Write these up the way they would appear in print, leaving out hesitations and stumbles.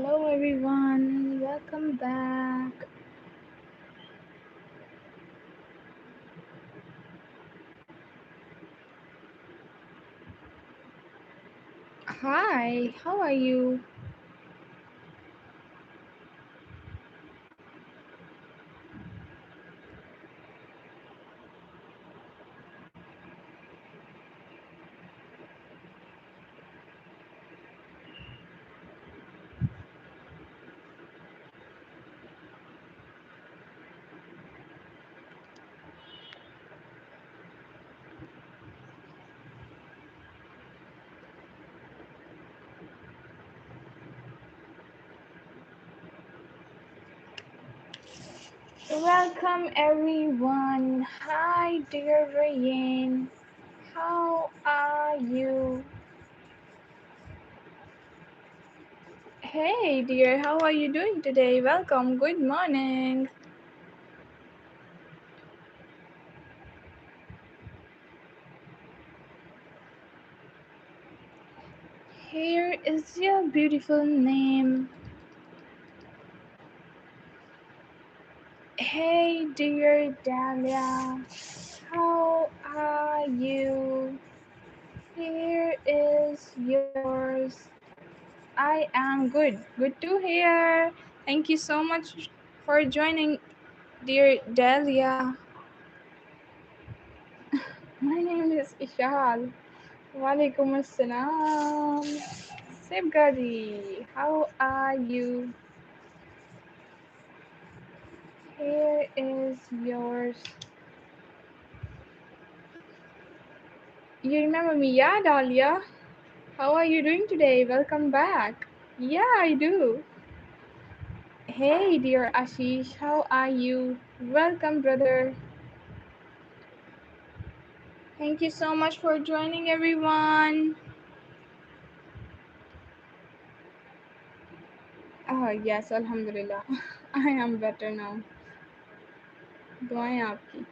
Hello everyone, welcome back. Hi, how are you? Welcome everyone. Hi dear Rayan. How are you? Hey dear, how are you doing today? Welcome. Good morning. Here is your beautiful name. Hey dear Dahlia. How are you? Here is yours. I am good. Good to hear. Thank you so much for joining, dear Delia. My name is Ishal. Walaikum assalam. Safeguardie, how are you? Here is yours. You remember me, yeah, Dahlia? How are you doing today? Welcome back. Yeah, I do. Hey, dear Ashish, how are you? Welcome, brother. Thank you so much for joining, everyone. Oh, yes, Alhamdulillah. I am better now. दुआएं आपकी.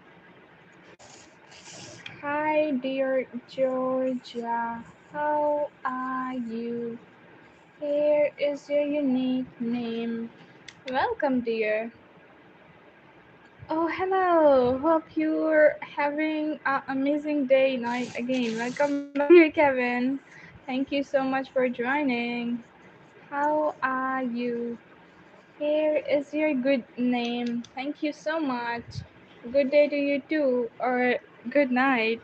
Hi, dear Georgia. How are you? Here is your unique name. Welcome, dear. Oh, hello. Hope you're having an amazing day, night again. Welcome back, dear Kevin. Thank you so much for joining. How are you? Here is your good name. Thank you so much. Good day to you too, or good night.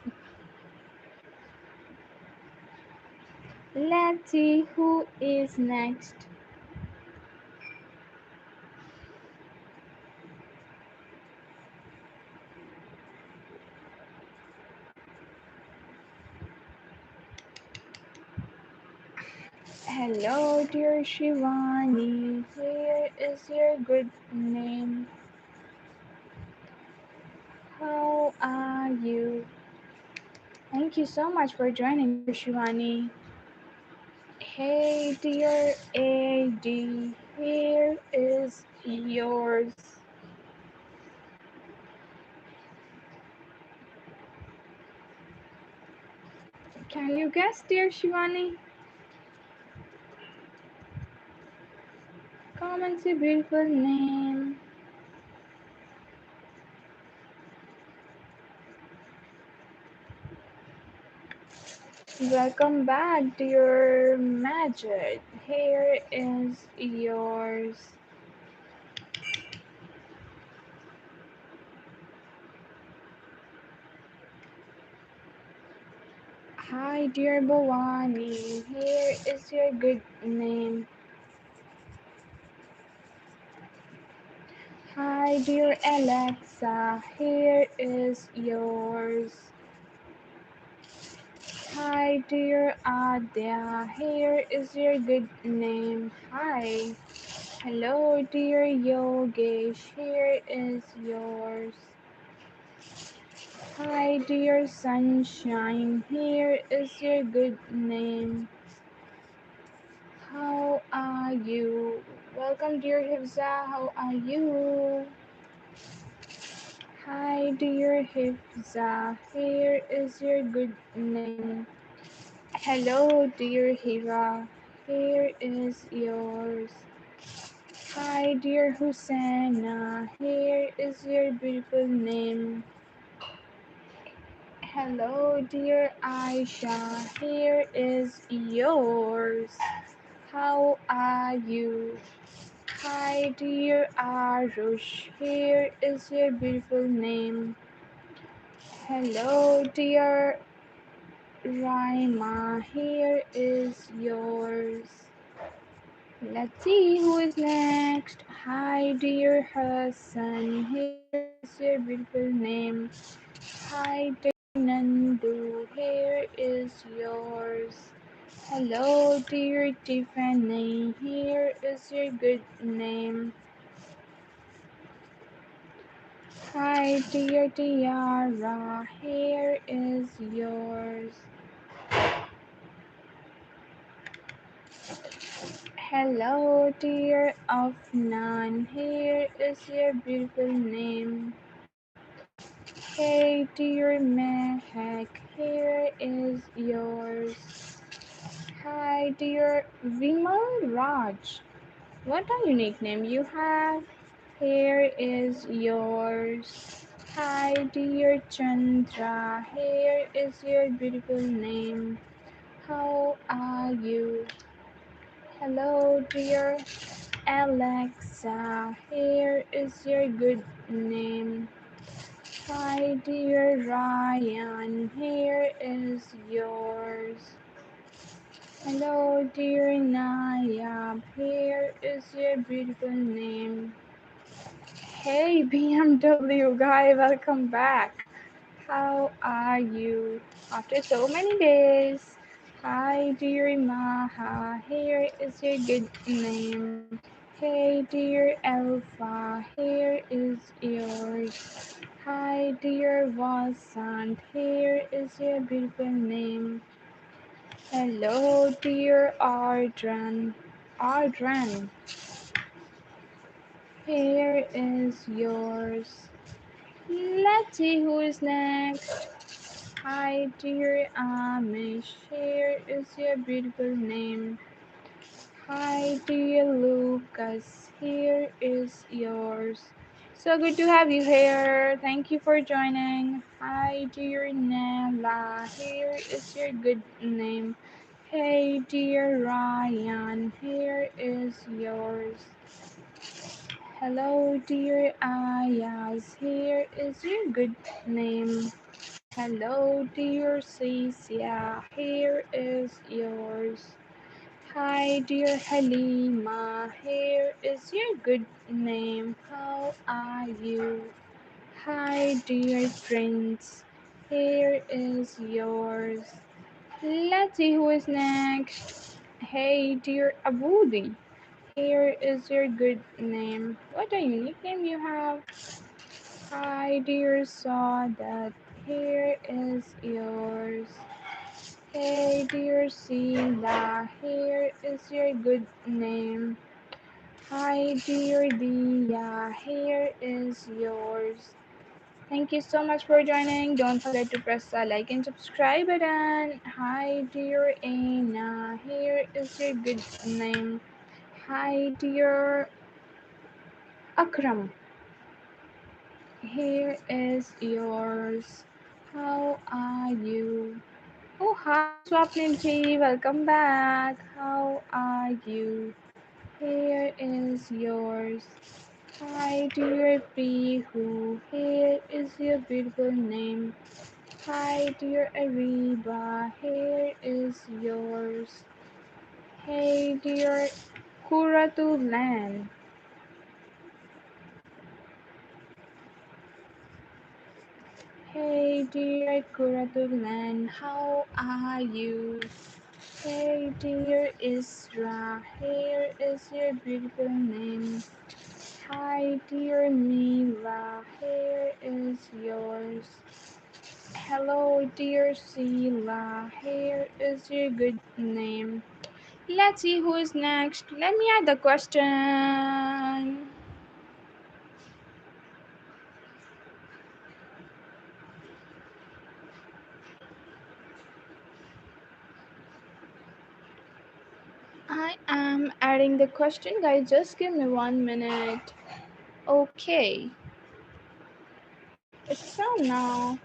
Let's see who is next. Hello, dear Shivani. Here is your good name. How are you? Thank you so much for joining, dear Shivani. Hey, dear AD. Here is yours. Can you guess, dear Shivani? Comments your beautiful name. Welcome back, dear Majid. Here is yours. Hi, dear Bhavani. Here is your good name. Hi, dear Alexa. Here is yours. Hi, dear Adya. Here is your good name. Hi. Hello, dear Yogesh. Here is yours. Hi, dear sunshine. Here is your good name. How are you? Welcome, dear Hifza. How are you? Hi, dear Hifza. Here is your good name. Hello, dear Hira. Here is yours. Hi, dear Hosanna, here is your beautiful name. Hello, dear Aisha, here is yours. How are you? Hi, dear Arush, here is your beautiful name. Hello, dear Raima, here is yours. Let's see who is next. Hi, dear Hassan, here is your beautiful name. Hi, dear Nandu, here is yours. Hello, dear Tiffany, here is your good name. Hi, dear Tiara, here is yours. Hello, dear Afnan, here is your beautiful name. Hey, dear Mehak, here is yours. Hi, dear Vimal Raj. What a unique name you have. Here is yours. Hi, dear Chandra. Here is your beautiful name. How are you? Hello, dear Alexa. Here is your good name. Hi, dear Ryan. Here is yours. Hello, dear Nayab. Here is your beautiful name. Hey, BMW guy, welcome back. How are you? After so many days. Hi, dear Maha. Here is your good name. Hey, dear Alpha. Here is yours. Hi, dear Vasant. Here is your beautiful name. Hello, dear Ardran. Ardran. Here is yours. Let's see who is next. Hi, dear Amish. Here is your beautiful name. Hi, dear Lucas. Here is yours. So good to have you here. Thank you for joining. Hi, dear Nella. Here is your good name. Hey, dear Ryan. Here is yours. Hello, dear Ayaz. Here is your good name. Hello, dear Cecia. Here is yours. Hi, dear Halima. Here is your good name. How are you? Hi, dear Prince. Here is yours. Let's see who is next. Hey, dear Abudi. Here is your good name. What a unique name you have. Hi, dear Sadat. Here is yours. Hey, dear Sila. Here is your good name. Hi, dear Dia. Here is yours. Thank you so much for joining. Don't forget to press the like and subscribe button. Hi, dear Anna. Here is your good name. Hi, dear Akram. Here is yours. How are you? Oh, hi, Swapnil. Welcome back. How are you? Here is yours. Hi, dear Pihu. Here is your beautiful name. Hi, dear Ariba. Here is yours. Hey, dear Kuratulan. Hey, dear Kuratulan. How are you? Hey, dear Isra. Here is your beautiful name. Hi, dear Mila. Here is yours. Hello, dear Sila. Here is your good name. Let's see who is next. Let me add the question. I am adding the question, guys. Just give me 1 minute. Okay, it's from now.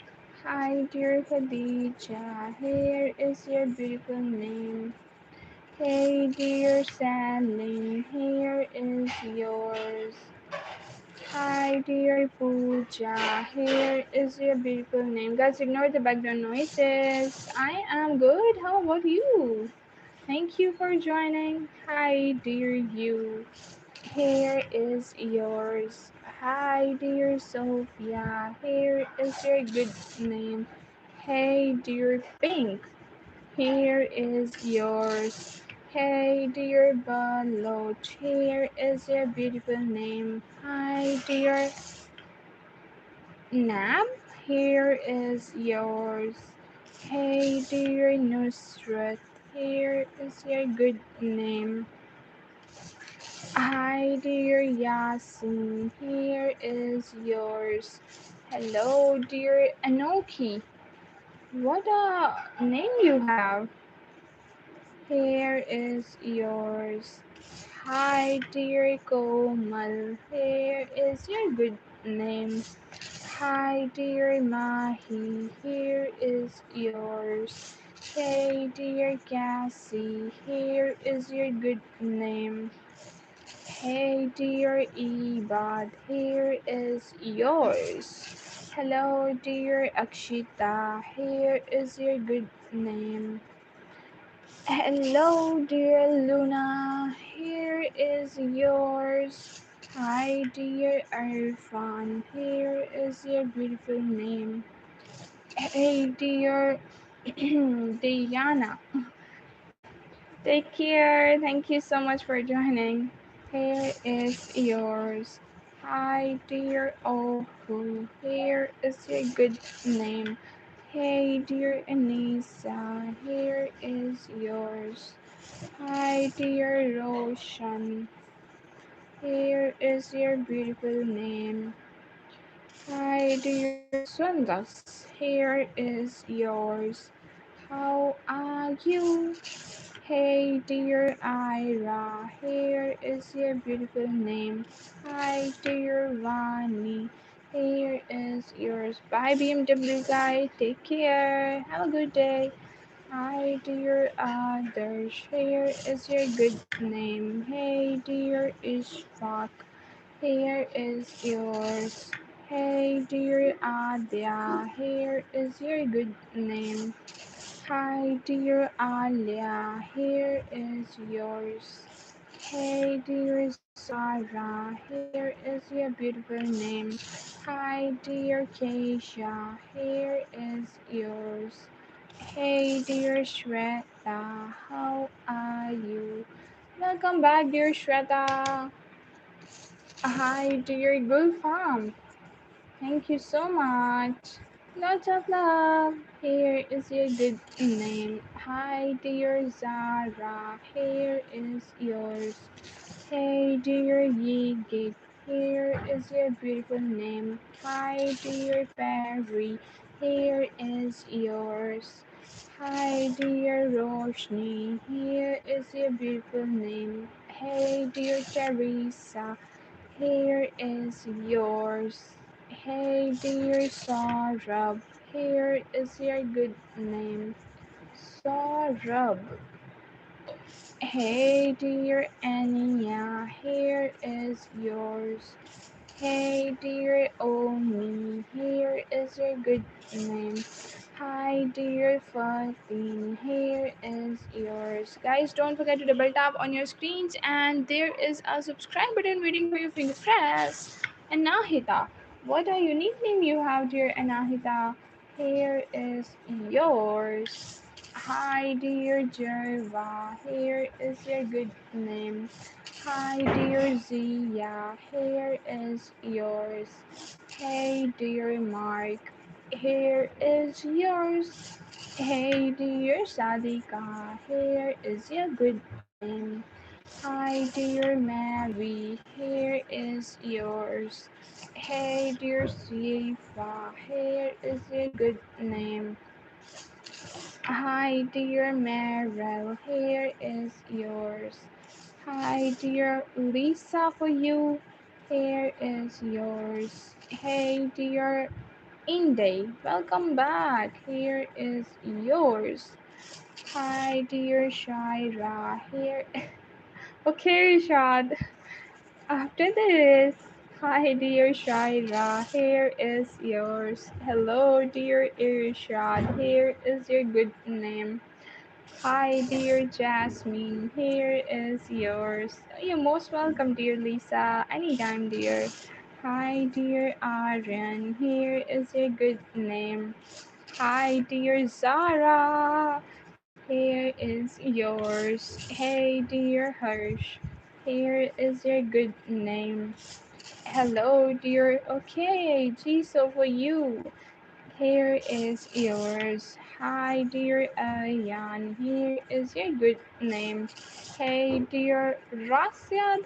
Hi, dear Khadija. Here is your beautiful name. Hey, dear Saline. Here is yours. Hi, dear Pooja. Here is your beautiful name. Guys, ignore the background noises. I am good. How about you? Thank you for joining. Hi, dear you. Here is yours. Hi, dear Sophia. Here is your good name. Hey, dear Pink. Here is yours. Hey, dear Baloch. Here is your beautiful name. Hi, dear Nab. Here is yours. Hey, dear Nusrat. Here is your good name. Hi, dear Yasin. Here is yours. Hello, dear Anoki. What a name you have. Here is yours. Hi, dear Komal. Here is your good name. Hi, dear Mahi. Here is yours. Hey, dear Cassie. Here is your good name. Hey, dear Ibad, here is yours. Hello, dear Akshita, here is your good name. Hello, dear Luna, here is yours. Hi, dear Irfan, here is your beautiful name. Hey, dear Diana, take care. Thank you so much for joining. Here is yours. Hi, dear Ohu. Here is your good name. Hey, dear Anissa. Here is yours. Hi, dear Roshan. Here is your beautiful name. Hi, dear Sundas. Here is yours. How are you? Hey, dear Ira, here is your beautiful name. Hi, dear Vani, here is yours. Bye, BMW guy. Take care. Have a good day. Hi, dear Adarsh, here is your good name. Hey, dear Ishfaq, here is yours. Hey, dear Adya, here is your good name. Hi, dear Alia, here is yours. Hey, dear Zara, here is your beautiful name. Hi, dear Keisha, here is yours. Hey, dear Shweta, how are you? Welcome back, dear Shweta. Hi, dear Gulfam. Thank you so much. Lots of love. Here is your good name. Hi, dear Zara. Here is yours. Hey, dear Yigit. Here is your beautiful name. Hi, dear Perry. Here is yours. Hi, dear Roshni. Here is your beautiful name. Hey, dear Teresa. Here is yours. Hey, dear Saurabh, here is your good name. Saurabh. Hey, dear Ania, here is yours. Hey, dear Omi, here is your good name. Hi, dear Fatin, here is yours. Guys, don't forget to double tap on your screens, and there is a subscribe button waiting for your finger press. Anahita, what a unique name you have, dear Anahita. Here is yours. Hi, dear Jerva, here is your good name. Hi, dear Zia, here is yours. Hey, dear Mark, here is yours. Hey, dear Sadika, here is your good name. Hi, dear Mary, here is yours. Hey, dear Sifa, here is your good name. Hi, dear Meryl, here is yours. Hi, dear Lisa, for you. Here is yours. Hey, dear Inday, welcome back. Here is yours. Hi, dear Shaira. Here. Okay, Rishad. After this, hi, dear Shaira. Here is yours. Hello, dear Irshad. Here is your good name. Hi, dear Jasmine. Here is yours. You're most welcome, dear Lisa. Anytime, dear. Hi, dear Aryan. Here is your good name. Hi, dear Zara. Here is yours. Hey, dear Hirsch. Here is your good name. Hello, dear. Okay, Jisoo, for you. Here is yours. Hi, dear Ayan. Here is your good name. Hey, dear Rasyad.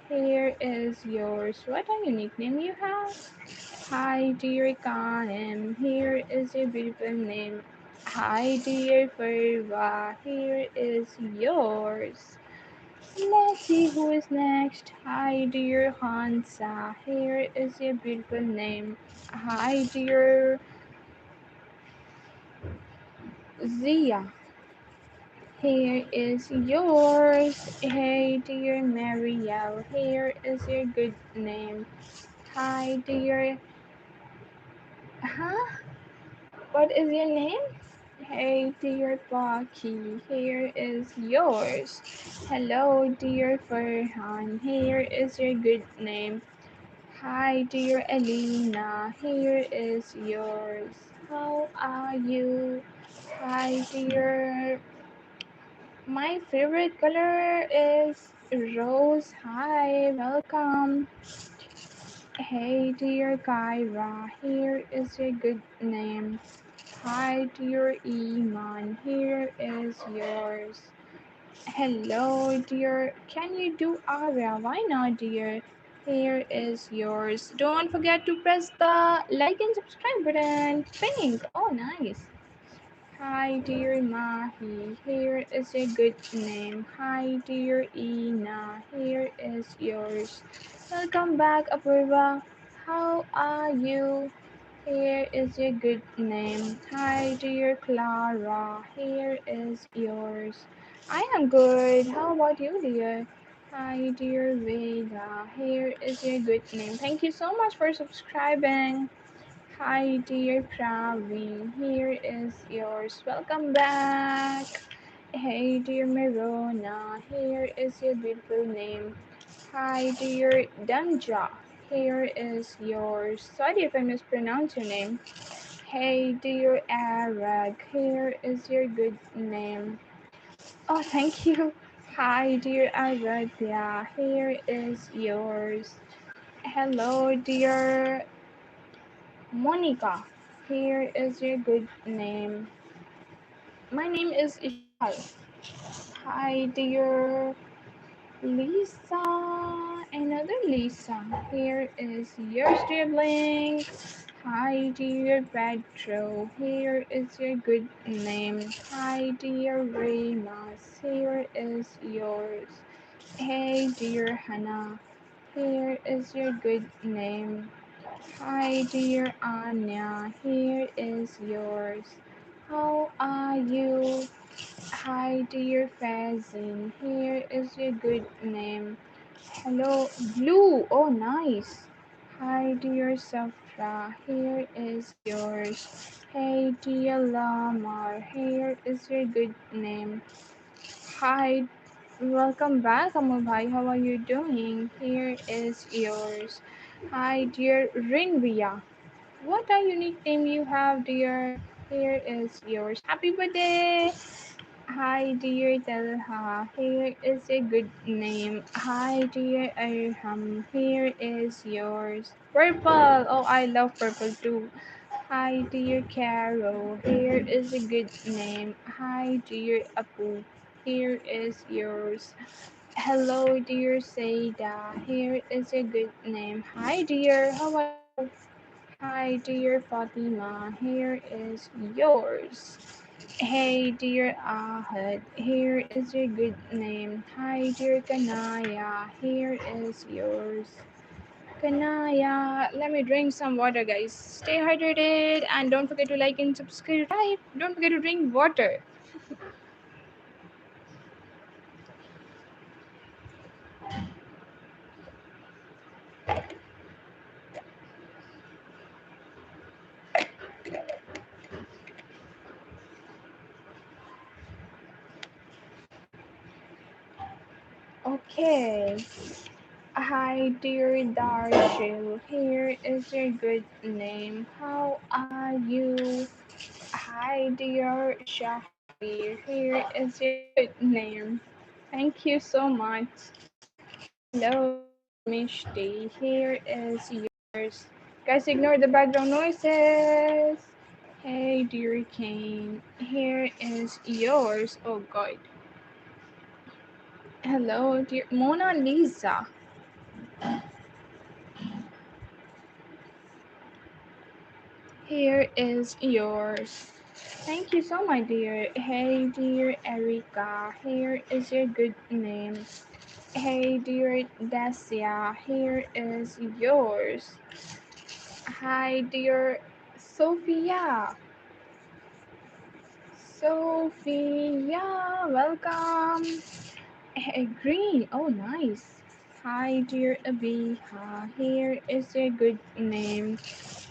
Here is yours. What a unique name you have. Hi, dear Kanem. Here is your beautiful name. Hi, dear Farwa. Here is yours. Let's see who is next. Hi, dear Hansa. Here is your beautiful name. Hi, dear Zia. Here is yours. Hey, dear Marielle. Here is your good name. Hi, dear. Huh? What is your name? Hey, dear Bucky. Here is yours. Hello, dear Farhan. Here is your good name. Hi, dear Elena. Here is yours. How are you? Hi, dear. My favorite color is rose. Hi, welcome. Hey, dear Kyra. Here is your good name. Hi, dear Iman. Here is yours. Hello, dear. Can you do Aria? Why not, dear? Here is yours. Don't forget to press the like and subscribe button. Pink. Oh, nice. Hi, dear Mahi. Here is a good name. Hi, dear Ina. Here is yours. Welcome back, Apurva. How are you? Here is your good name. Hi, dear Clara. Here is yours. I am good. How about you, dear? Hi, dear Veda. Here is your good name. Thank you so much for subscribing. Hi, dear Praveen. Here is yours. Welcome back. Hey, dear Mirona. Here is your beautiful name. Hi, dear Danja. Here is yours. Sorry if I mispronounce your name. Hey, dear Arag. Here is your good name. Oh, thank you. Hi, dear Aradhya. Here is yours. Hello, dear Monica. Here is your good name. My name is Ishal. Hi, dear Lisa. Another Lisa. Here is yours, dear Blink. Hi, dear Pedro. Here is your good name. Hi, dear Remus. Here is yours. Hey, dear Hannah. Here is your good name. Hi, dear Anya. Here is yours. How are you? Hi, dear Fazin. Here is your good name. Hello, Blue. Oh, nice. Hi, dear Safra. Here is yours. Hey, dear Lamar. Here is your good name. Hi, welcome back, Amul Bhai. How are you doing? Here is yours. Hi, dear Rinvia. What a unique name you have, dear. Here is yours. Happy birthday. Hi, dear Talha. Here is a good name. Hi, dear Arham. Here is yours. Purple. Oh, I love purple too. Hi, dear Carol. Here is a good name. Hi, dear Apu. Here is yours. Hello, dear Seda. Here is a good name. Hi, dear. How are you? Hi, dear Fatima. Here is yours. Hey dear Ahad, here is your good name. Hi dear Kanaya, here is yours. Kanaya, let me drink some water, guys. Stay hydrated and don't forget to like and subscribe. Don't forget to drink water. Okay. Hi dear Darshil, here is your good name. How are you? Hi dear Shahir, here is your good name. Thank you so much. Hello dear Mishti, here is yours. Guys, ignore the background noises. Hey dear Kane, here is yours. Oh god. Hello dear Mona Lisa. Here is yours. Thank you so much, dear. Hey, dear Erica, here is your good name. Hey, dear Dacia, here is yours. Hi, dear Sophia. Sophia, welcome. Hey, green. Oh, nice. Hi, dear Abiha, here is your good name.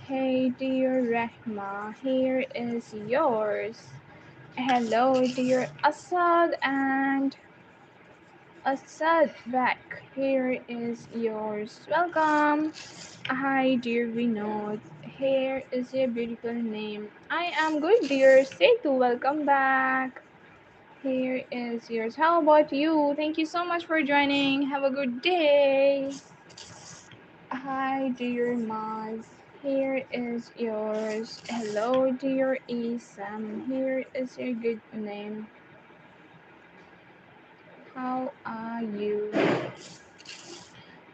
Hey, dear Rahma, here is yours. Hello, dear Assad and Assad back. Here is yours. Welcome. Hi, dear Vinod. Here is your beautiful name. I am good, dear Setu. Welcome back. Here is yours. How about you? Thank you so much for joining. Have a good day. Hi, dear Maz. Here is yours. Hello, dear Isam. Here is your good name. How are you?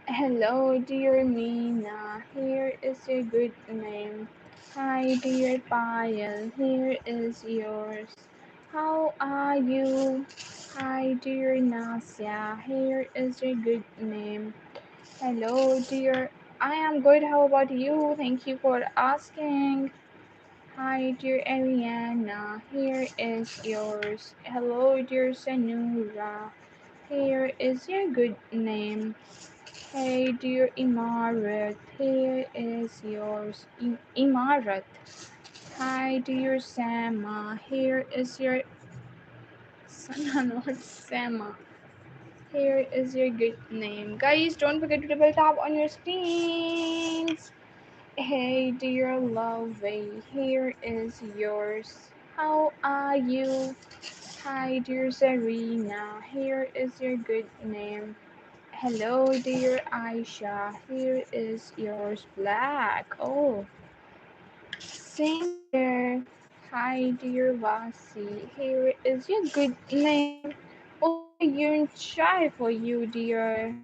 Hello, dear Mina. Here is your good name. Hi, dear Payal. Here is yours. How are you? Hi, dear Nasya. Here is your good name. Hello, dear. I am good. How about you? Thank you for asking. Hi, dear Ariana. Here is yours. Hello, dear Sanura. Here is your good name. Hey, dear Imarat. Here is yours. Imarat. Hi, dear Sama. Here is your Sana, not Sama. Here is your good name. Guys, don't forget to double tap on your screens. Hey, dear Lovey, here is yours. How are you? Hi, dear Serena, here is your good name. Hello, dear Aisha, here is yours. Black. Oh, same here. Hi, dear Vasi, here is your good name. Oh, you're shy for you, dear.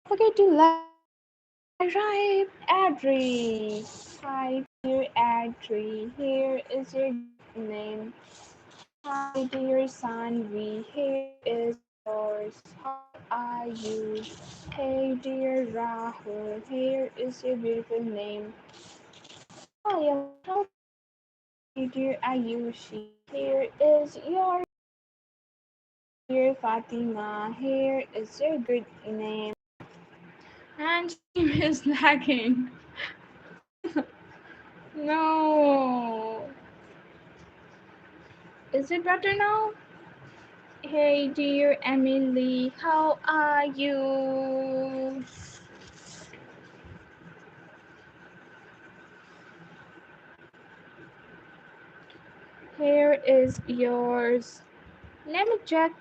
Don't forget to like and subscribe. Adri. Hi, dear Adri. Here is your good name. Hi, dear Sanvi. Here is yours. How are you? Hey, dear Rahul. Here is your beautiful name. I am good. How about you? Hi, dear Ayushi. Here is your. Hi, dear Fatima. Here is your good name. And stream is lagging. No. Is it better now? Hey, dear Emily, how are you? Here is yours. Let me check.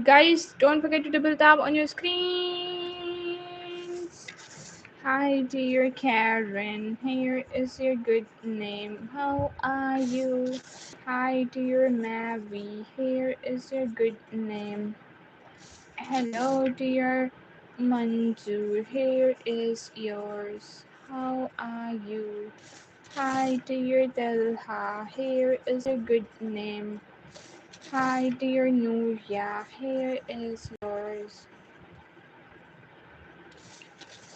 Guys, don't forget to double tap on your screens. Hi, dear Karen. Here is your good name. How are you? Hi, dear Mary. Here is your good name. Hello, dear Manju. Here is yours. how are you? Hi, dear Delha, here is your good name. Hi, dear Nuria, here is yours.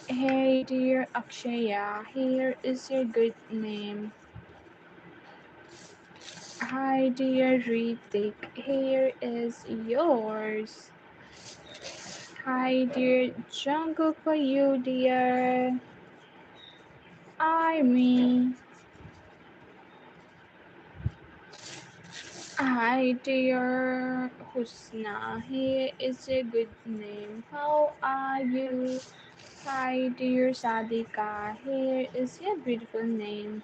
Hey, dear Akshaya, here is your good name. Hi, dear Ritik, here is yours. Hi, dear Jungkook, for you, dear. Army. Hi, dear Husna, here is a good name. How are you? Hi, dear Sadika, here is your beautiful name.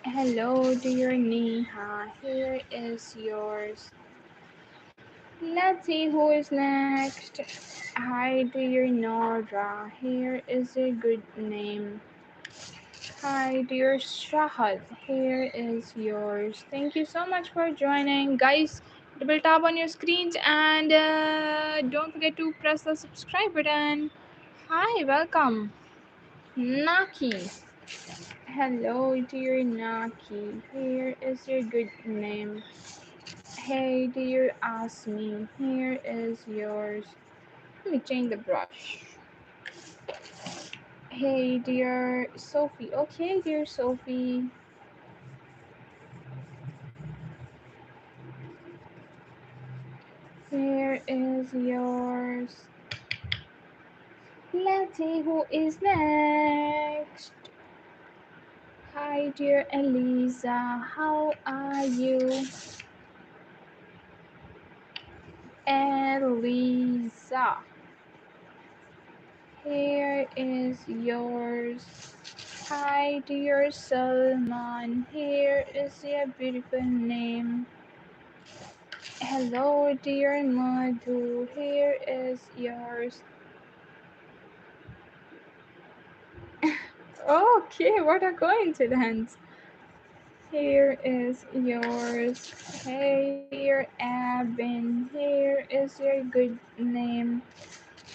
Hello, dear Neha, here is yours. Let's see who is next. Hi, dear Nora, here is a good name. Hi, dear Shahad, here is yours. Thank you so much for joining. Guys, double tap on your screens and don't forget to press the subscribe button. Hi, welcome. Naki. Hello, dear Naki. Here is your good name. Hey, dear Asmi. Here is yours. Let me change the brush. Hey, dear Sophie. Okay, dear Sophie. Here is yours. Let's see who is next. Hi, dear Eliza. How are you? Eliza. Here is yours. Hi, dear Salman. Here is your beautiful name. Hello, dear Madhu. Here is yours. Okay, what a coincidence. Here is yours. Hey, dear Abin. Here is your good name.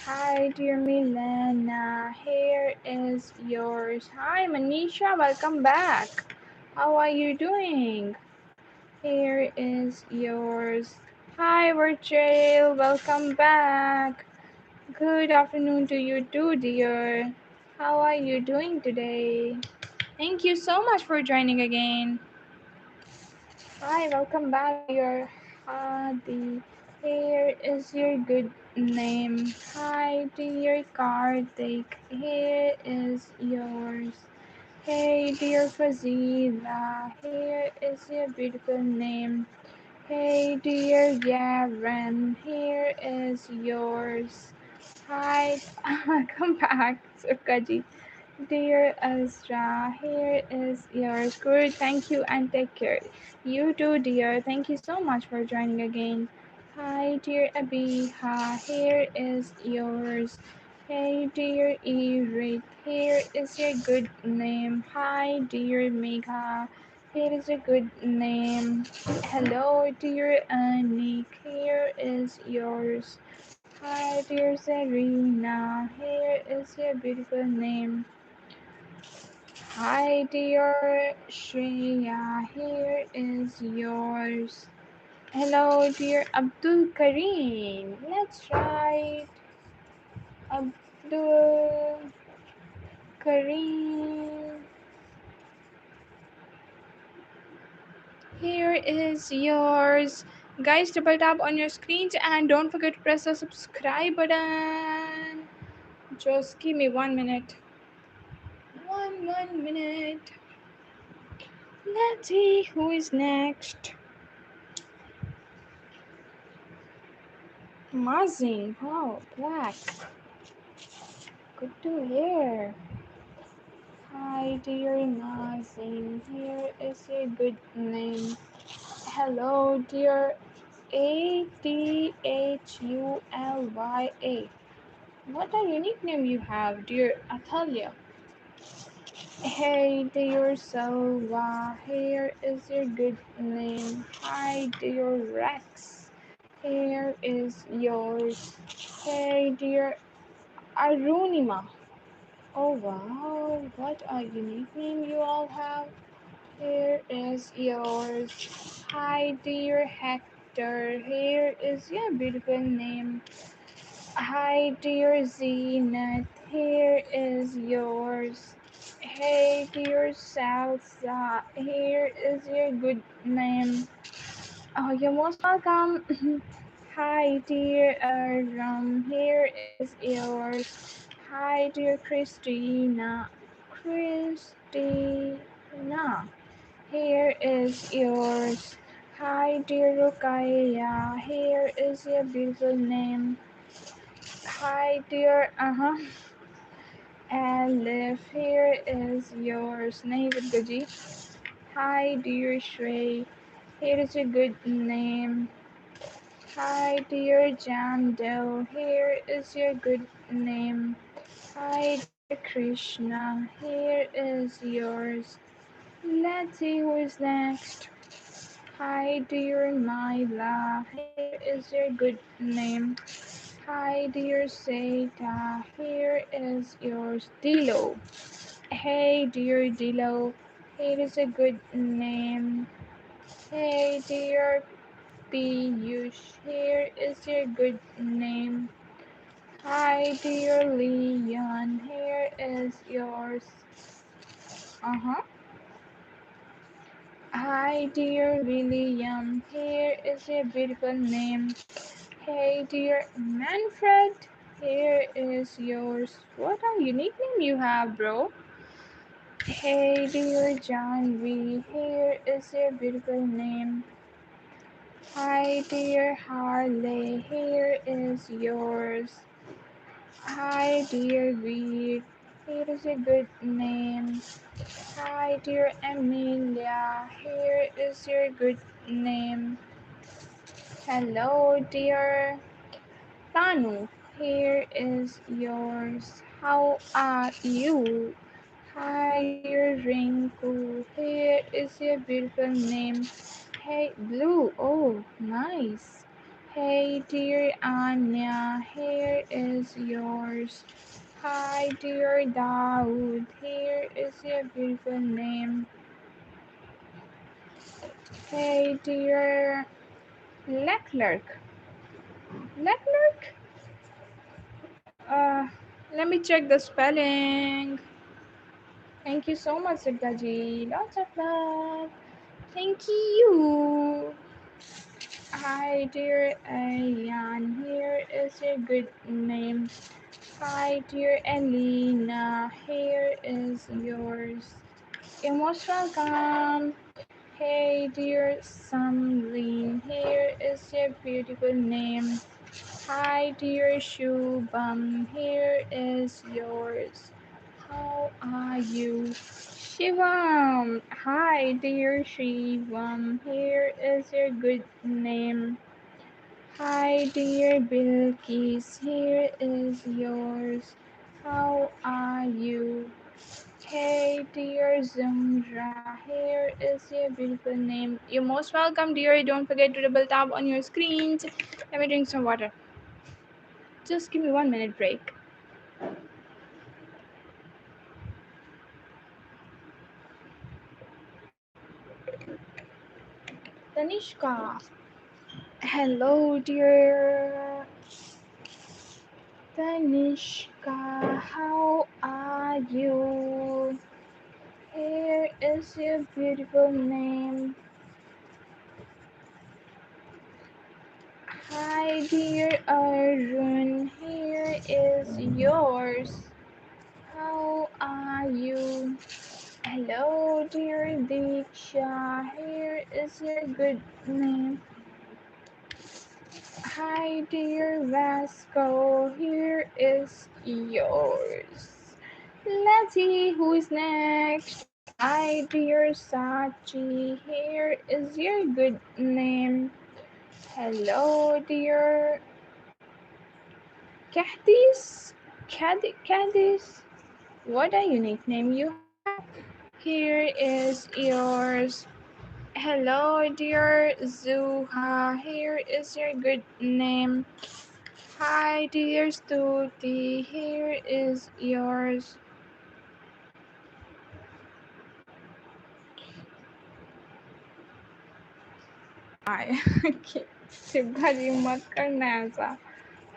Hi, dear Milena. Here is yours. Hi, Manisha. Welcome back. How are you doing? Here is yours. Hi, Virgil. Welcome back. Good afternoon to you too, dear. How are you doing today? Thank you so much for joining again. Hi, welcome back, dear Hadi. Here is your good name. Hi, dear Karthik. Here is yours. Hey, dear Fazila. Here is your beautiful name. Hey, dear Yaren. Here is yours. Hi, come back, Sukaji. Dear Azra, here is yours. Good, thank you and take care. You too, dear. Thank you so much for joining again. Hi, dear Abiha, here is yours. Hey, dear Erit, here is your good name. Hi, dear Megha, here is a good name. Hello, dear Anik, here is yours. Hi, dear Serena, here is your beautiful name. Hi, dear Shreya, here is yours. Hello, dear Abdul Kareem. Let's try Abdul Kareem. Here is yours. Guys, double tap on your screens and don't forget to press the subscribe button. Just give me 1 minute. One minute. Let's see who is next. Mazin. Wow, black. Good to hear. Hi, dear Mazin. Here is a good name. Hello, dear Adhulya. What a unique name you have, dear Atalia. Hey, dear Selva. Here is your good name. Hi, dear Rex. Here is yours. Hey, dear Arunima. Oh wow, what a unique name you all have. Here is yours. Hi, dear Hector. Here is your beautiful name. Hi, dear Zenith. Here is yours. Hey, dear Salsa. Here is your good name. Oh, you're most welcome. Hi, dear Aram. Here is yours. Hi, dear Christina. Christina. Here is yours. Hi, dear Rukaya. Here is your beautiful name. Hi, dear. Alif. Here is yours. Name with Gaji. Hi, dear Shrey. Here is your good name. Hi, dear Jamdel. Here is your good name. Hi, dear Krishna. Here is yours. Let's see who is next. Hi, dear Nyla. Here is your good name. Hi, dear Seta. Here is yours. Dilo. Hey, dear Dilo. Here is a good name. Hey, dear Piyush. Here is your good name. Hi, dear Leon. Here is yours. Uh huh. Hi, dear William. Here is your beautiful name. Hey, dear Manfred. Here is yours. What a unique name you have, bro. Hey, dear John V. Here is your beautiful name. Hi, dear Harley. Here is yours. Hi, dear Veer. Here is a good name. Hi, dear Amelia. Here is your good name. Hello, dear Tanu. Here is yours. How are you? Hi, dear Rinku. Here is your beautiful name. Hey, Blue. Oh, nice. Hey, dear Anya. Here is yours. Hi, dear Dawood. Here is your beautiful name. Hey, dear Leclerc. Leclerc? Uh, Let me check the spelling. Thank you so much, Sigdaji. Lots of love. Thank you. Hi, dear Ayan. Here is your good name. Hi, dear Elena. Here is yours. You're most welcome. Hey, dear Samlin. Here is your beautiful name. Hi, dear Shubham. Here is yours. How are you? Shivam. Hi, dear Shivam. Here is your good name. Hi, dear Bilkis. Here is yours. How are you? Hey, dear Zumra. Here is your beautiful name. You're most welcome, dear. Don't forget to double tap on your screens. Let me drink some water. Just give me 1 minute break. Tanishka. Hello, dear Tanishka. How are you? Here is your beautiful name. Hi, dear Arun. Here is yours. How are you? Hello, dear Diksha. Here is your good name. Hi, dear Vasco. Here is yours. Let's see who's next. Hi, dear Sachi. Here is your good name. Hello, dear Cahdis. Cahdis. What a unique name you have. Here is yours. Hello, dear Zuha. Here is your good name. Hi, dear Stuti. Here is yours. Hi. Shibhaji Makarnaza.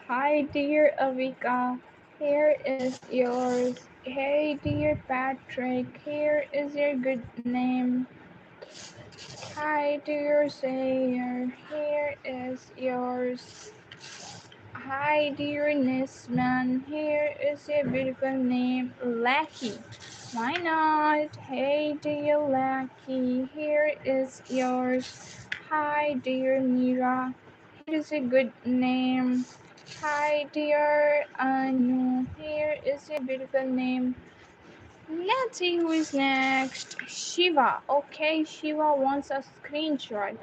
Hi, dear Avika. Here is yours. Hey, dear Patrick. Here is your good name. Hi, dear Sayer. Here is yours. Hi, dear Nisman. Here is your beautiful name. Lucky. Why not? Hey, dear Lucky. Here is yours. Hi, dear Mira. Here is a good name. Hi, dear Anu. Here is a beautiful name. Let's see who is next. Shiva. Okay, Shiva wants a screenshot.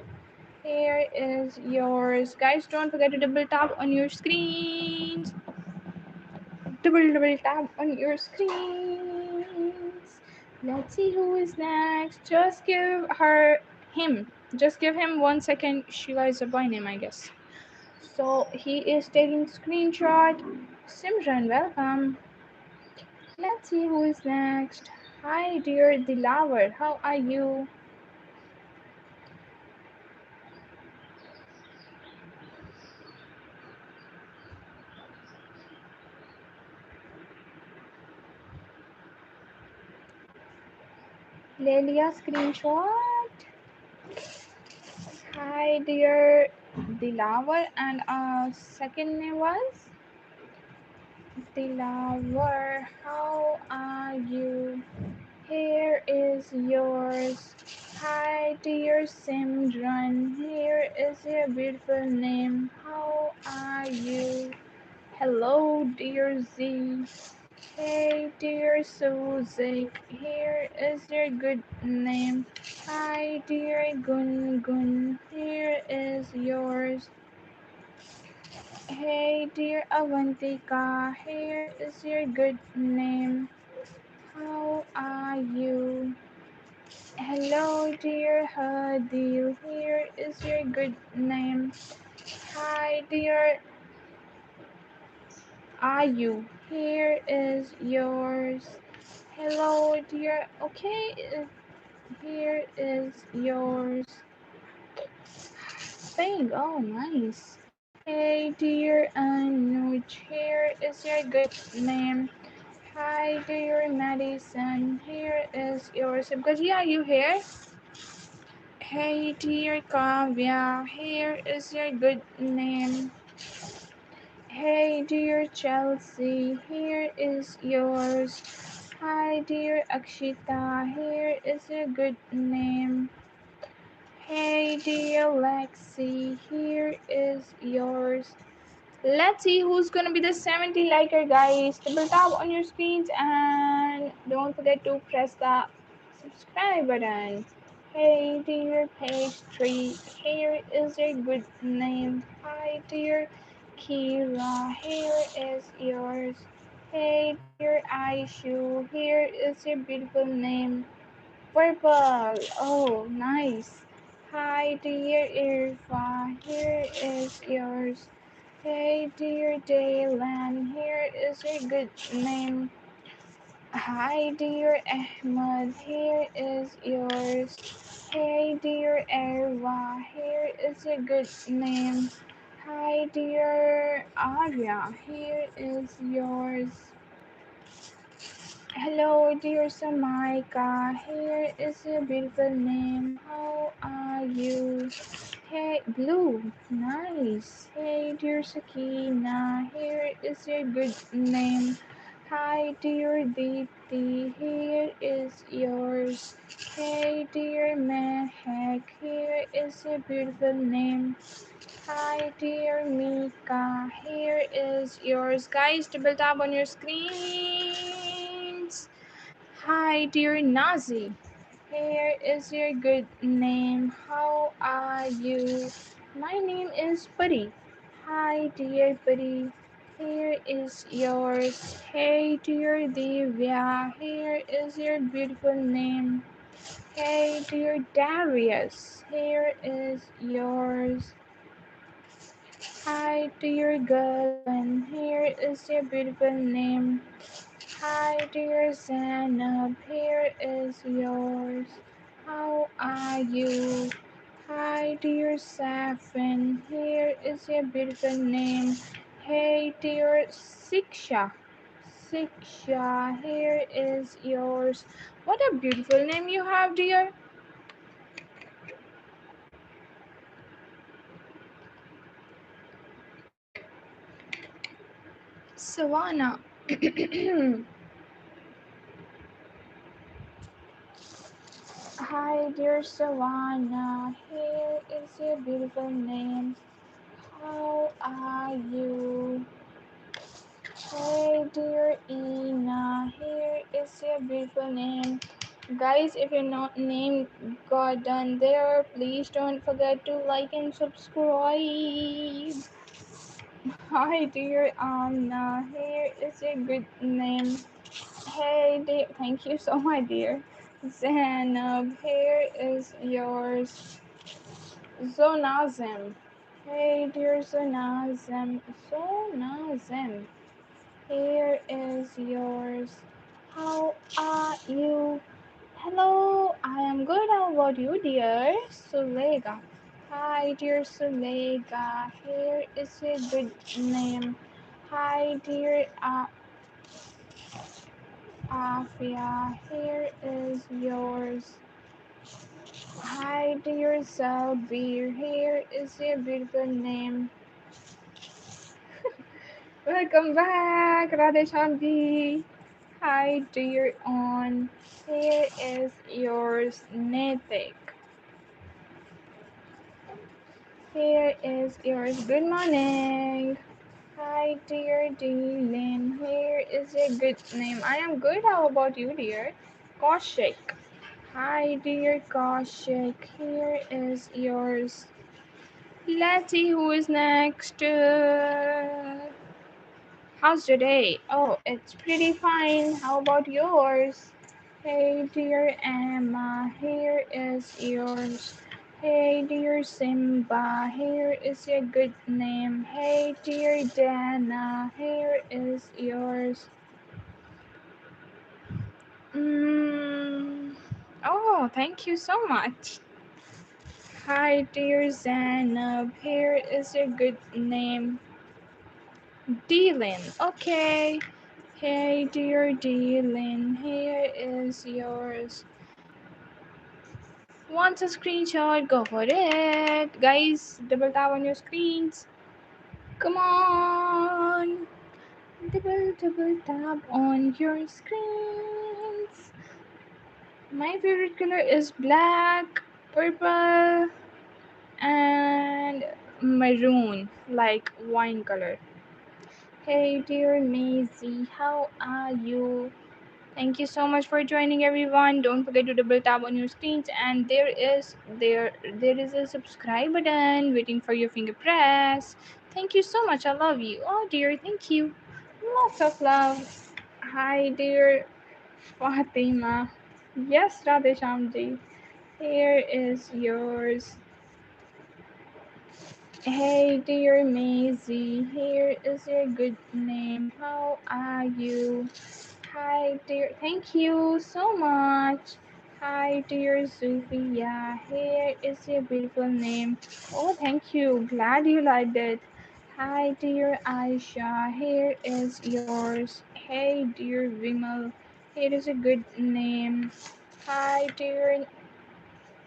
Here is yours. Guys, don't forget to double tap on your screens. Double tap on your screens. Let's see who is next. Just give him. Just give him 1 second. Shiva is a boy name, I guess. So he is taking screenshot. Simran, welcome. Let's see who is next. Hi, dear Dilawar. How are you? Lelia screenshot. Hi, dear Dilawar. And second name was Dilawar. How are you? Here is yours. Hi, dear Simran. Here is your beautiful name. How are you? Hello, dear Z. Hey, dear Suzy. Here is your good name. Hi, dear Gun Gun. Here is yours. Hey, dear Avantika. Here is your good name. How are you? Hello, dear Hadil. Here is your good name. Hi, dear Ayu. Here is yours. Hello, dear. Okay, here is yours. Thing. Oh, nice. Hey, dear Anuj. Here is your good name. Hi, dear Madison. Here is yours. Subkaji, are you here? Hey, dear Kavya. Here is your good name. Hey, dear Chelsea. Here is yours. Hi, dear Akshita. Here is your good name. Hey, dear Lexi. Here is yours. Let's see who's gonna be the 70 liker, guys. Double tap on your screens and don't forget to press the subscribe button. Hey, dear Pastry, here is a good name. Hi, dear Kira, here is yours. Hey, dear Aishu, here is your beautiful name. Purple, oh, nice. Hi, dear Irfa, here is yours. Hey, dear Daylan, here is a good name. Hi, dear Ahmad, here is yours. Hey, dear Erwa, here is a good name. Hi, dear Arya, here is yours. Hello, dear Samaika, here is a beautiful name. How are you? Hey, Blue, nice. Hey, dear Sakina, here is your good name. Hi, dear Deepthi, here is yours. Hey, dear Mehak, here is your beautiful name. Hi, dear Mika, here is yours. Guys, double tap on your screens. Hi, dear Nazi. Here is your good name. How are you? My name is Buddy. Hi, dear Buddy. Here is yours. Hey, dear Divya. Here is your beautiful name. Hey, dear Darius. Here is yours. Hi, dear Gavin. Here is your beautiful name. Hi, dear Zainab. Here is yours. How are you? Hi, dear Saffron. Here is your beautiful name. Hey, dear Siksha. Siksha, here is yours. What a beautiful name you have, dear. Savannah. Hi, dear Savannah. Here is your beautiful name. How are you? Hey, dear Ina. Here is your beautiful name. Guys, if your not name got done there, please don't forget to like and subscribe. Hi, dear Anna. Here is a good name. Hey, dear. Thank you so much, dear. Zainab. Here is yours. Zonazem. Hey, dear Zonazem. Zonazem. Here is yours. How are you? Hello, I am good. How about you, dear Sulega? Hi, dear Sulega. Here is a good name. Hi, dear Afia. Here is yours. Hi, dear Sabir. Here is your beautiful name. Welcome back, Radhe Shanti. Hi, dear On. Here is yours, Nitik. Here is yours. Good morning. Hi, dear Dylan. Here is a good name. I am good. How about you, dear? Kaushik. Hi, dear Kaushik. Here is yours. Let's see who is next. How's your day? Oh, it's pretty fine. How about yours? Hey, dear Emma. Here is yours. Hey, dear Simba, here is your good name. Hey, dear Dana, here is yours. Mm. Oh, thank you so much. Hi, dear Zainab, here is your good name. Dylan, okay. Hey, dear Dylan, here is yours. Want a screenshot? Go for it. Guys, double tap on your screens. Come on! Double tap on your screens. My favorite color is black, purple, and maroon, like wine color. Hey, dear Maisie, how are you? Thank you so much for joining, everyone. Don't forget to double tap on your screens, and there is a subscribe button waiting for your finger press. Thank you so much. I love you. Oh dear, thank you. Lots of love. Hi, dear Fatima. Yes, Radheshamji. Here is yours. Hey, dear Maisie. Here is your good name. How are you? Hi, dear. Thank you so much. Hi, dear Sophia. Here is your beautiful name. Oh, thank you. Glad you liked it. Hi, dear Aisha. Here is yours. Hey, dear Vimal. Here is a good name. Hi, dear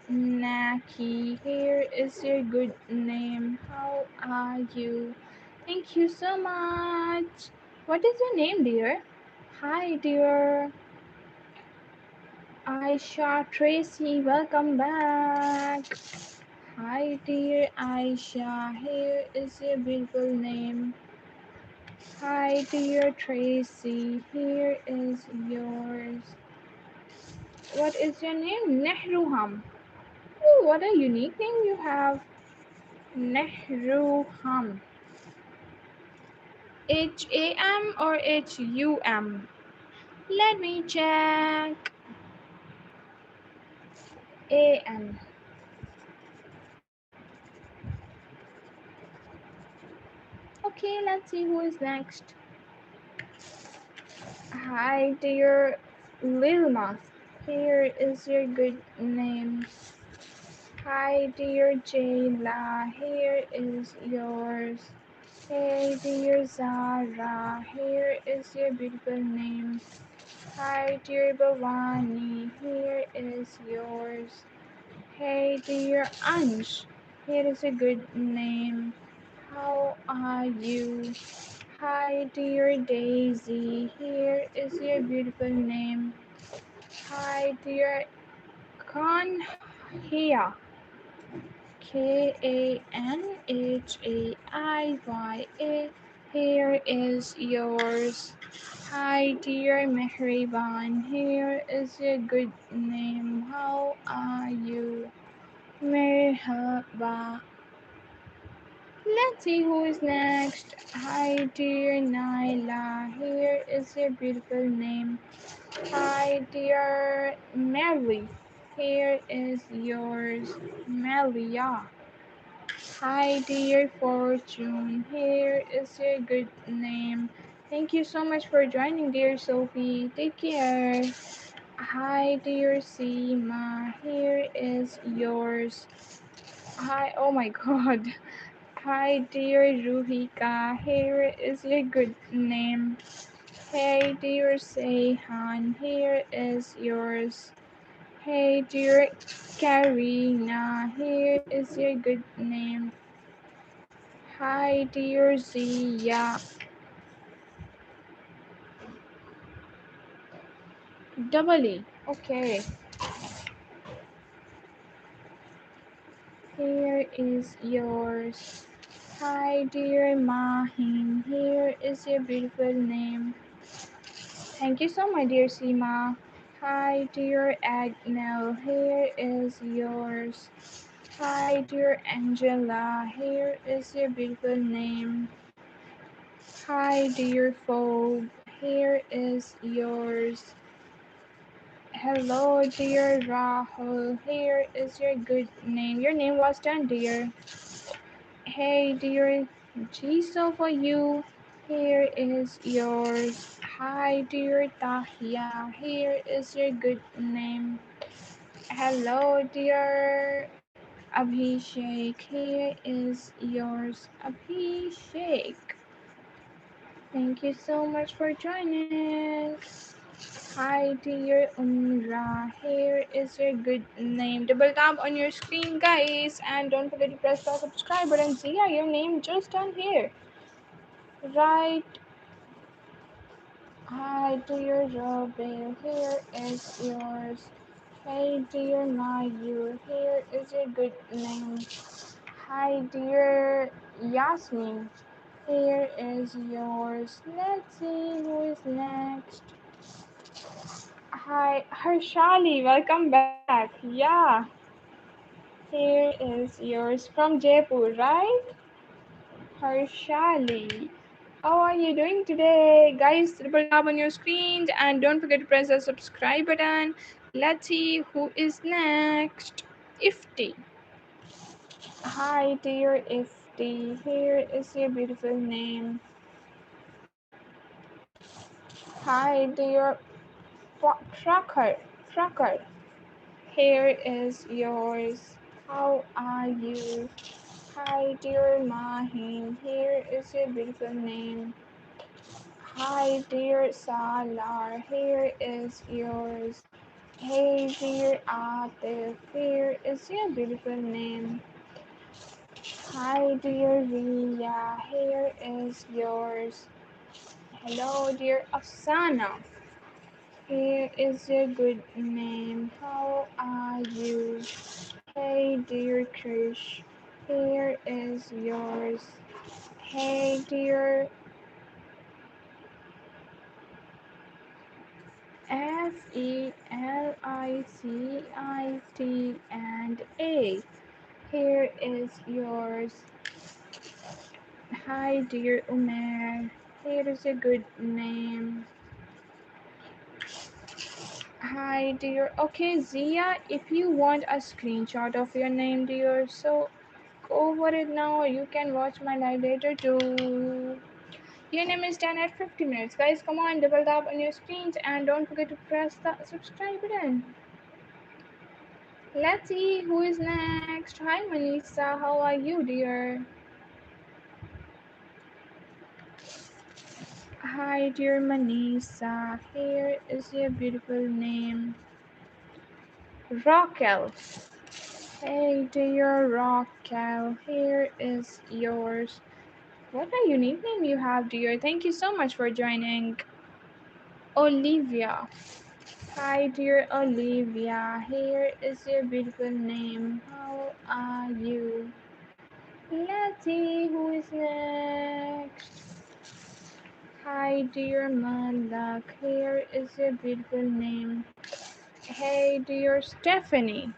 Naki. Here is your good name. How are you? Thank you so much. What is your name, dear? Hi, dear Aisha Tracy. Welcome back. Hi, dear Aisha. Here is your beautiful name. Hi, dear Tracy. Here is yours. What is your name? Nehruham. Oh, what a unique name you have. Nehruham. Ham or Hum? Let me check. Am. Okay, let's see who is next. Hi, dear Lilma. Here is your good name. Hi, dear Jayla, here is yours. Hey, dear Zara, here is your beautiful name. Hi, dear Bhavani, here is yours. Hey, dear Ansh, here is a good name. How are you? Hi, dear Daisy, here is your beautiful name. Hi, dear Kanhaiya, Kanhaiya, here is yours. Hi, dear Mehriban, here is your good name. How are you? Merhaba. Let's see who is next. Hi, dear Naila, here is your beautiful name. Hi, dear Mary, here is yours. Maria. Hi, dear Fortune. Here is your good name. Thank you so much for joining, dear Sophie. Take care. Hi, dear Seema. Here is yours. Hi, oh my god. Hi, dear Ruhika. Here is your good name. Hey, dear Seihan. Here is yours. Hey, dear Karina. Here is your good name. Hi, dear Zia. Double E. Okay. Here is yours. Hi, dear Mahin. Here is your beautiful name. Thank you so much, dear Seema. Hi, dear Agnel. Here is yours. Hi, dear Angela. Here is your beautiful name. Hi, dear Phobe. Here is yours. Hello, dear Rahul. Here is your good name. Your name was done, dear. Hey, dear Jisoo, for you. Here is yours. Hi, dear Tahia. Here is your good name. Hello, dear Abhishek. Here is yours. Abhishek. Thank you so much for joining. Hi, dear Umra. Here is your good name. Double tap on your screen, guys, and don't forget to press the subscribe button. See, yeah, your name just on here. Right. Hi, dear Robin. Here is yours. Hey, dear Mayu. Here is your good name. Hi, dear Yasmin. Here is yours. Let's see who is next. Hi, Harshali, welcome back. Yeah, here is yours from Jaipur, right? Harshali. How are you doing today? Guys, triple tap on your screens and don't forget to press the subscribe button. Let's see who is next. Ifti. Hi, dear Ifti. Here is your beautiful name. Hi, dear Trucker. Trucker. Here is yours. How are you? Hi, dear Mahin. Here is your beautiful name. Hi, dear Salar. Here is yours. Hey, dear Atif. Here is your beautiful name. Hi, dear Ria. Here is yours. Hello, dear Afsana. Here is your good name. How are you? Hey, dear Krish. Here is yours. Hey, dear Felicit and A. Here is yours. Hi, dear Umer. Here is a good name. Hi, dear. Okay, Zia, if you want a screenshot of your name, dear, so go over it now. You can watch my live later too. Your name is done at 50 minutes. Guys, come on, double tap on your screens and don't forget to press the subscribe button. Let's see who is next. Hi, Manisa. How are you, dear? Hi, dear Manisa. Here is your beautiful name, Raquel. Hey, dear Raquel. Here is yours. What a unique name you have, dear. Thank you so much for joining. Olivia. Hi, dear Olivia. Here is your beautiful name. How are you? Let's see who is next. Hi, dear Malak. Here is your beautiful name. Hey, dear Stephanie.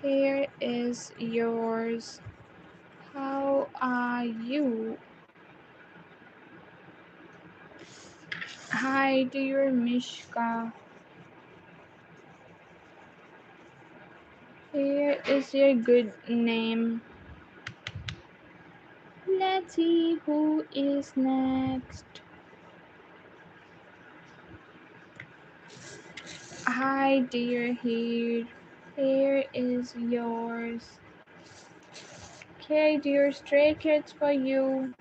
Here is yours. How are you? Hi, dear Mishka. Here is your good name. Let's see who is next. Hi, dear here. Here is yours. Okay, dear stray kids for you.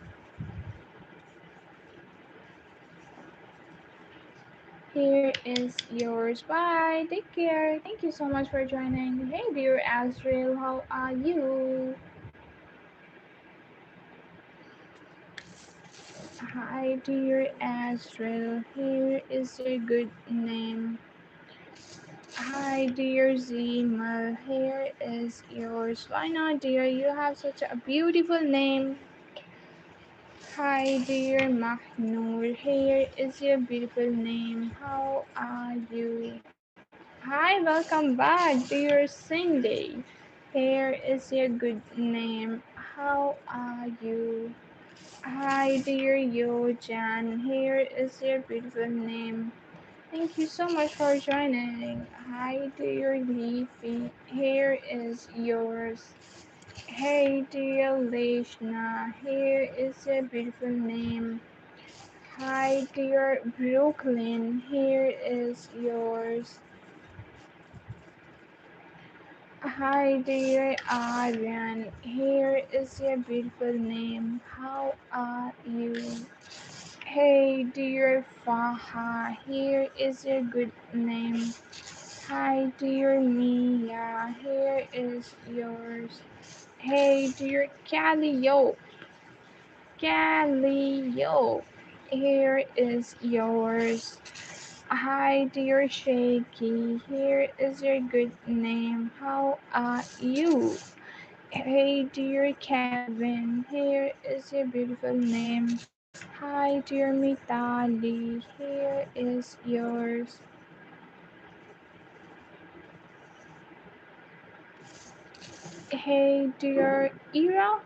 Here is yours. Bye. Take care. Thank you so much for joining. Hey, dear Azrael, how are you? Hi, dear Azrael. Here is your good name. Hi, dear Zima. Here is yours. Why not, dear? You have such a beautiful name. Hi, dear Mahnur. Here is your beautiful name. How are you? Hi, welcome back, dear Cindy. Here is your good name. How are you? Hi, dear Yojan. Here is your beautiful name. Thank you so much for joining. Hi, dear Leafy. Here is yours. Hey, dear Leshna. Here is your beautiful name. Hi, dear Brooklyn. Here is yours. Hi, dear Aryan. Here is your beautiful name. How are you? Hey, dear Faha. Here is your good name. Hi, dear Mia. Here is yours. Hey, dear Callio. Callio. Here is yours. Hi, dear Shaky. Here is your good name. How are you? Hey, dear Kevin. Here is your beautiful name. Hi, dear Mitali. Here is yours. Hey, dear Ira.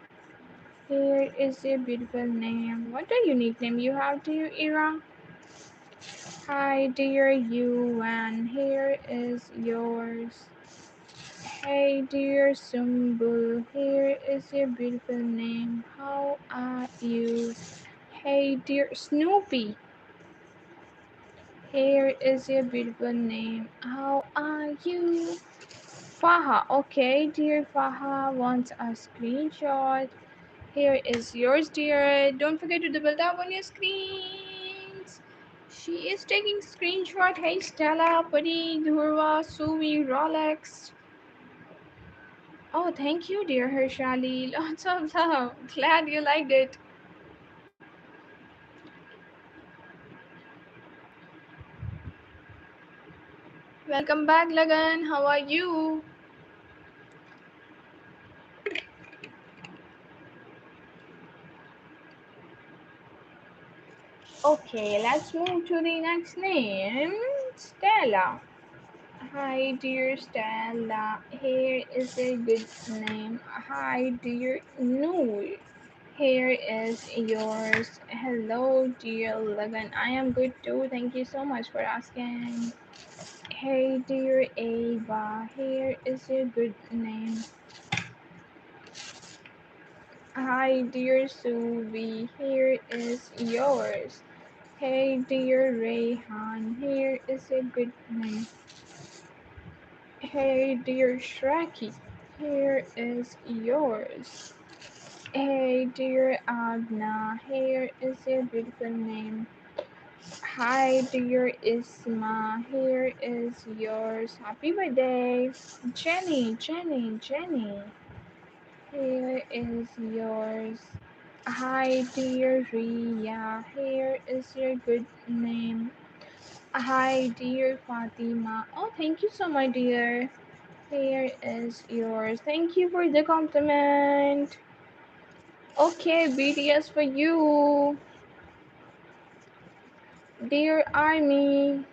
Here is your beautiful name. What a unique name you have, dear Ira. Hi, dear Yuan. Here is yours. Hey, dear Sumbul. Here is your beautiful name. How are you? Hey, dear Snoopy. Here is your beautiful name. How are you? Faha. Okay, dear Faha wants a screenshot. Here is yours, dear. Don't forget to double tap on your screens. She is taking screenshot. Hey, Stella, Buddy, Dhurva, Suvi, Rolex. Oh, thank you, dear Hershali. Lots of love. Glad you liked it. Welcome back, Lagan. How are you? Okay, let's move to the next name. Stella. Hi, dear Stella. Here is a good name. Hi, dear Noor. Here is yours. Hello, dear Lagan. I am good too. Thank you so much for asking. Hey, dear Ava. Here is your good name. Hi, dear Suvi. Here is yours. Hey, dear Rayhan. Here is a good name. Hey, dear Shreki, here is yours. Hey, dear Agna, here is your beautiful name. Hi, dear Isma, here is yours. Happy birthday. Jenny, here is yours. Hi, dear Ria, here is your good name. Hi, dear Fatima. Oh, thank you so much, dear. Here is yours. Thank you for the compliment. Okay, BTS for you. Dear Army.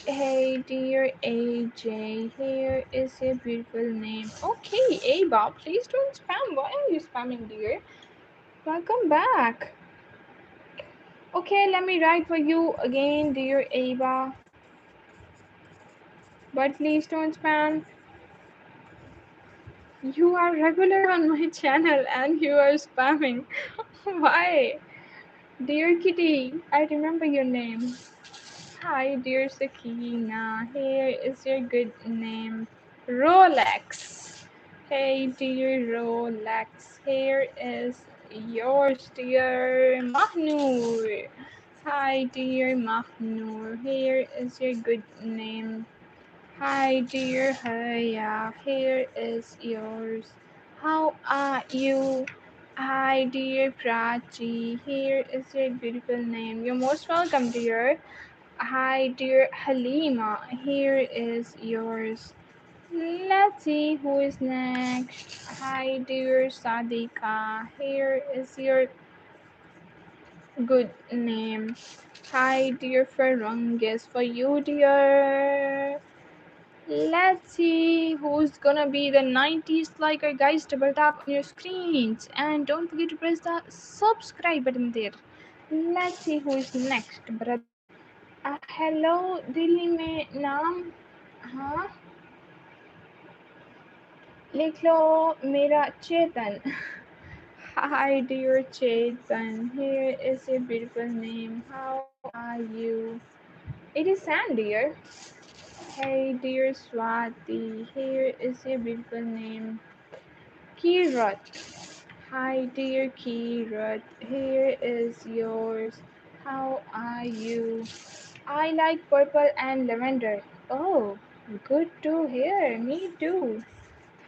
Hey, dear AJ. Here is your beautiful name. Okay, Ava, please don't spam. Why are you spamming, dear? Welcome back. Okay, let me write for you again, dear Ava. But please don't spam. You are regular on my channel and you are spamming. Why? Dear Kitty, I remember your name. Hi, dear Sakina. Here is your good name. Rolex. Hey, dear Rolex. Here is yours, dear Mahnur. Hi, dear Mahnur. Here is your good name. Hi, dear Haya. Here is yours. How are you? Hi, dear Prachi. Here is your beautiful name. You're most welcome, dear. Hi, dear Halima. Here is yours. Let's see who is next. Hi, dear Sadika. Here is your good name. Hi, dear Ferungus. For you, dear. Let's see who's gonna be the 90s liker, guys. Double tap on your screens and don't forget to press the subscribe button there. Let's see who is next, brother. Hello, Delhi में नाम हाँ लिख लो मेरा चेतन. Hi, dear Chetan. Here is your beautiful name. How are you? It is Sam, dear. Hey, dear Swati. Here is your beautiful name. Kirat. Hi, dear Kirat. Here is yours. How are you? I like purple and lavender. Oh, good to hear. Me too.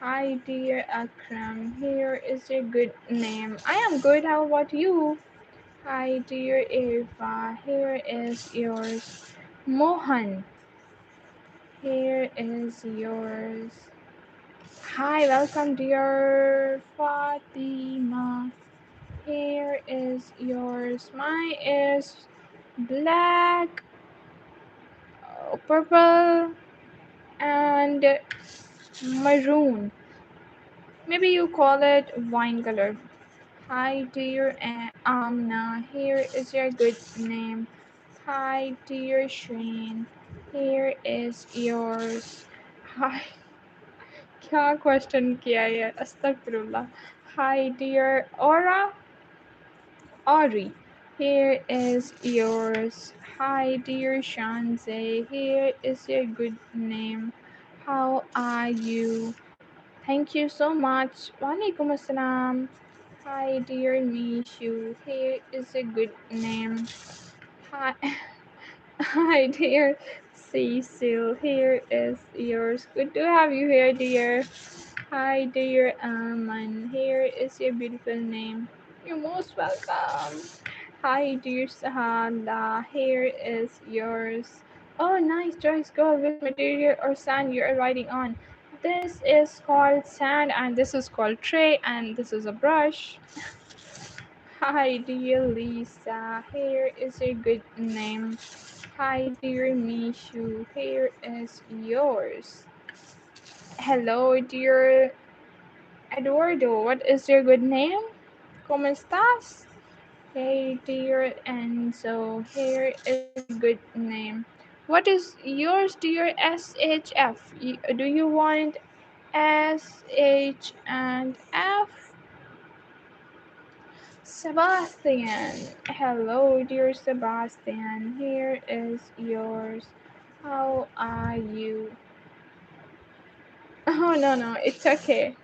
Hi, dear Akram. Here is your good name. I am good. How about you? Hi, dear Eva. Here is yours. Mohan. Here is yours. Hi, welcome, dear Fatima. Here is yours. Mine is black, purple, and maroon. Maybe you call it wine color. Hi, dear Amna. Here is your good name. Hi, dear Shane. Here is yours. Hi. क्या question किया है अस्तगफिरुल्लाह. Hi, dear Aura. Ari. Here is yours. Hi, dear Shanze. Here is your good name. How are you? Thank you so much. Walaikum assalam. Hi, dear Mishu. Here is a good name. Hi, hi, dear Cecil. Here is yours. Good to have you here, dear. Hi, dear Aman. Here is your beautiful name. You're most welcome. Hi, dear Sahala. Here is yours. Oh, nice choice, girl. Which material or sand you are writing on? This is called sand, and this is called tray, and this is a brush. Hi, dear Lisa. Here is a good name. Hi, dear Mishu. Here is yours. Hello, dear Eduardo. What is your good name? ¿Cómo estás? Hey, dear Enzo. Here is your good name. What is yours, dear SHF? Do you want SH and F? Sebastian. Hello, dear Sebastian. Here is yours. How are you? Oh, no, no, it's okay.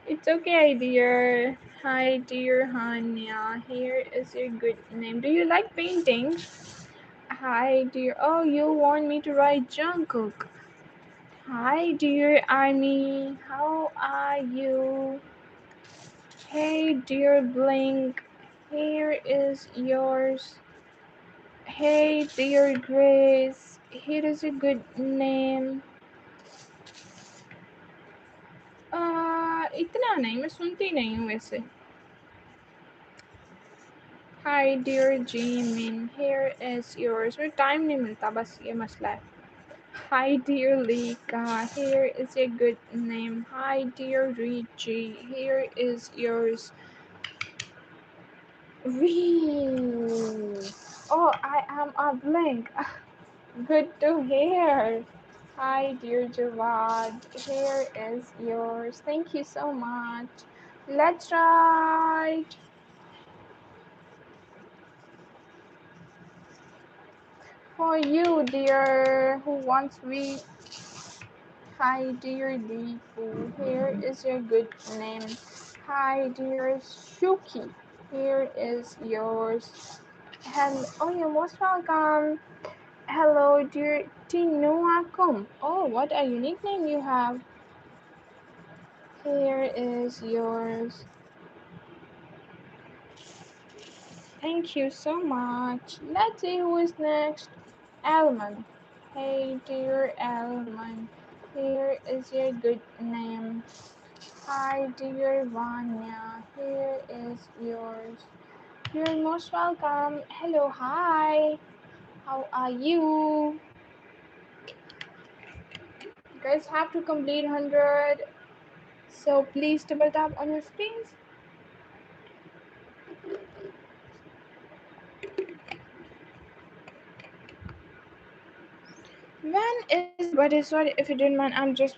It's okay, dear. Hi, dear Hanya. Here is your good name. Do you like painting? Hi, dear. Oh, you want me to write Jungkook? Hi, dear Army. How are you? Hey, dear Blink. Here is yours. Hey, dear Grace. Here is a good name. इतना नहीं, मैं सुनती नहीं हूँ वैसे. Hi, dear Jimin. Here is yours. मुझे time नहीं मिलता, बस ये मसला है. Hi, dear Lika. Here is a good name. Hi, dear Richie. Here is yours. Wee. Oh, I am a Blink. Good to hear. Hi, dear Jawad. Here is yours. Thank you so much. Let's write. For you, dear, who wants we. Hi, dear Deepu. Here is your good name. Hi, dear Shuki. Here is yours. And oh, you're most welcome. Hello, dear Tinuakum. Oh, what a unique name you have. Here is yours. Thank you so much. Let's see who is next. Elman. Hey, dear Elman. Here is your good name. Hi, dear Vanya. Here is yours. You're most welcome. Hello, hi. How are you? You guys have to complete 100. So please double tap on your screens. When is your birthday? Sorry if you didn't mind. I'm just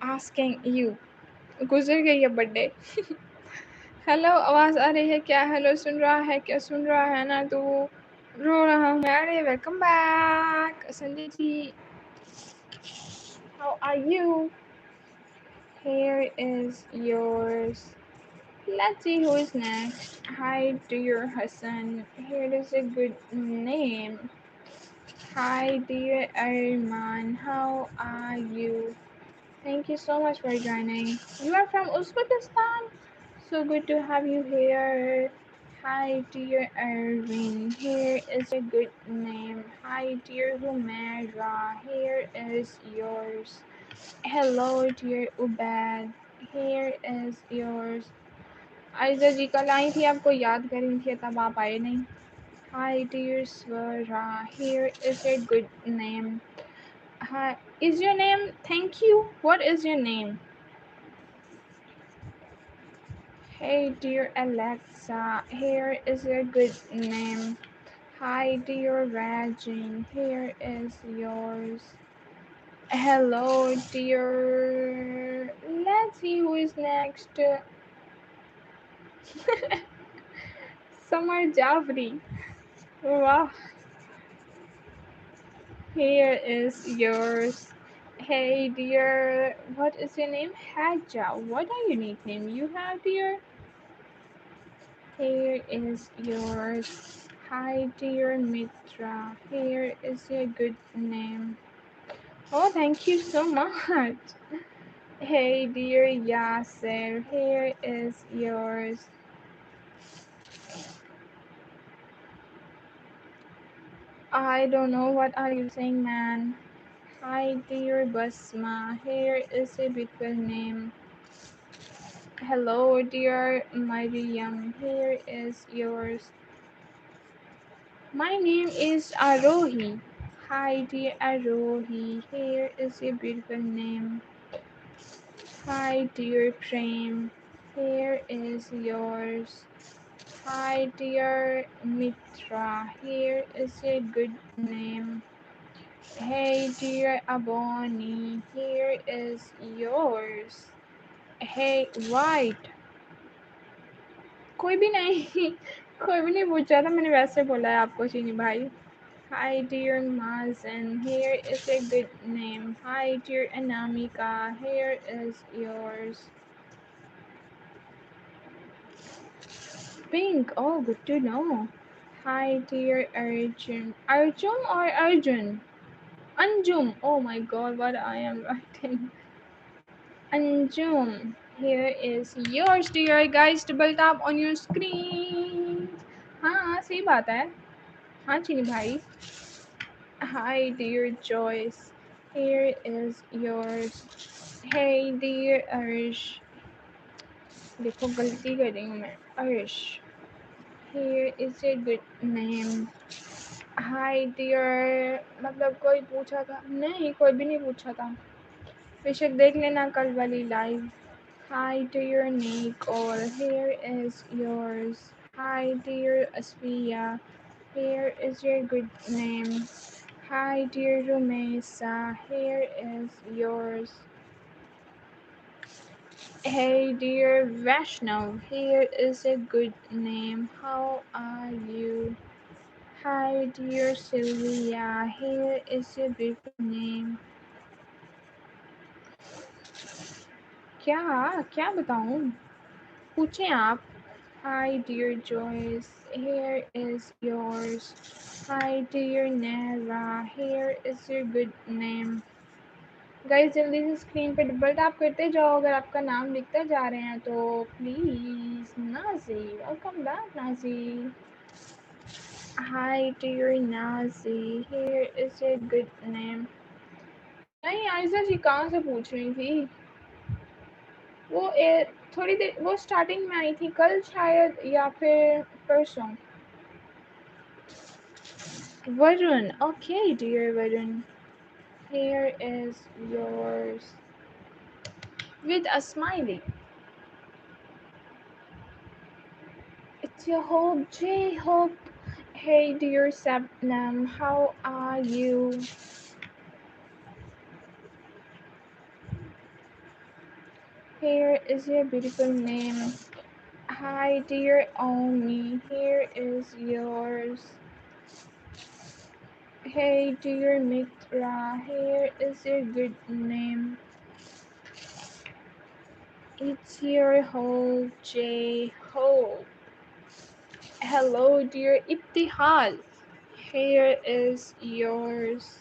asking you. गुजर गई है birthday. Hello, आवाज़ आ रही है क्या? Hello, सुन रहा है क्या? सुन रहा है ना तू? रो रहा हूँ. अरे welcome back Sanjay ji. How are you? Here is yours. Let's see who is next. Hi, dear Hassan. Here is a good name. Hi, dear Arman. How are you? Thank you so much for joining. You are from Uzbekistan? So good to have you here. Hi, dear Erwin. Here is a good name. Hi, dear Humaira. Here is yours. Hello, dear Ubed. Here is yours. Aiza जी कल आई थी, आपको याद करी थी, तब आप आए नहीं. Hi, dear Swara. Here is a good name. Hi, is your name? Thank you. What is your name? Hey, dear Alexa. Here is a good name. Hi, dear Rajin. Here is yours. Hello, dear. Let's see who is next. Summer Javri. Wow. Here is yours. Hey, dear. What is your name? Haja. What a unique name you have, dear. Here is yours. Hi, dear Mitra. Here is a good name. Oh, thank you so much. Hey, dear Yasser. Here is yours. I don't know what are you saying, man. Hi, dear Basma. Here is a beautiful name. Hello, dear Mariam. Here is yours. My name is Arohi. Hi, dear Arohi. Here is a beautiful name. Hi, dear Prem. Here is yours. Hi, dear Mitra. Here is a good name. Hey, dear Aboni. Here is yours. Hey, White. कोई भी नहीं. कोई भी नहीं पूछ रहा था, मैंने वैसे बोला है आपको चीनी भाई. Hi dear Mazen, here is a good name. Hi dear Anamika, here is yours. Pink, oh good to know. Hi dear Arjun. Arjun or Arjun? Anjum. Oh my god, what I am writing. Anjum. Here is yours dear guys. Double tap on your screen. हाँ सही बात है. हाँ चीनी भाई. Hi dear Joyce. Here is yours. Hey dear Arsh. देखो गलती कर रही हूँ मैं. Arsh. Here is a good name. Hi dear. मतलब कोई पूछा था? नहीं कोई भी नहीं पूछा था. बेशक देख लेना कल वाली live. Hi dear Nick, or here is yours. Hi dear Asfiya, here is your good name. Hi dear Rumesa, here is yours. Hey dear Vaishnav, here is a good name. How are you? Hi dear Sylvia, here is your beautiful name. क्या क्या बताऊं? पूछें आप. Hi dear Joyce, here is yours. Hi dear Nera, here is your good name. Guys जल्दी से screen पे double tap करते जाओ अगर आपका नाम लिखते जा रहे हैं तो please. Naji, welcome back Naji. Hi dear Naji, here is a good name. नहीं आयशा जी कहाँ से पूछ रही थी? वो थोड़ी देर वो स्टार्टिंग में आई थी कल शायद या फिर परसों. Varun, okay dear Varun, here is yours with a smiley. It's your Hope, J Hope. Hey dear Sabnam, how are you? Here is your beautiful name. Hi dear Omi, here is yours. Hey dear Mitra, here is your good name. It's your Hope, J Hope. Hello dear Ittihad. Here is yours.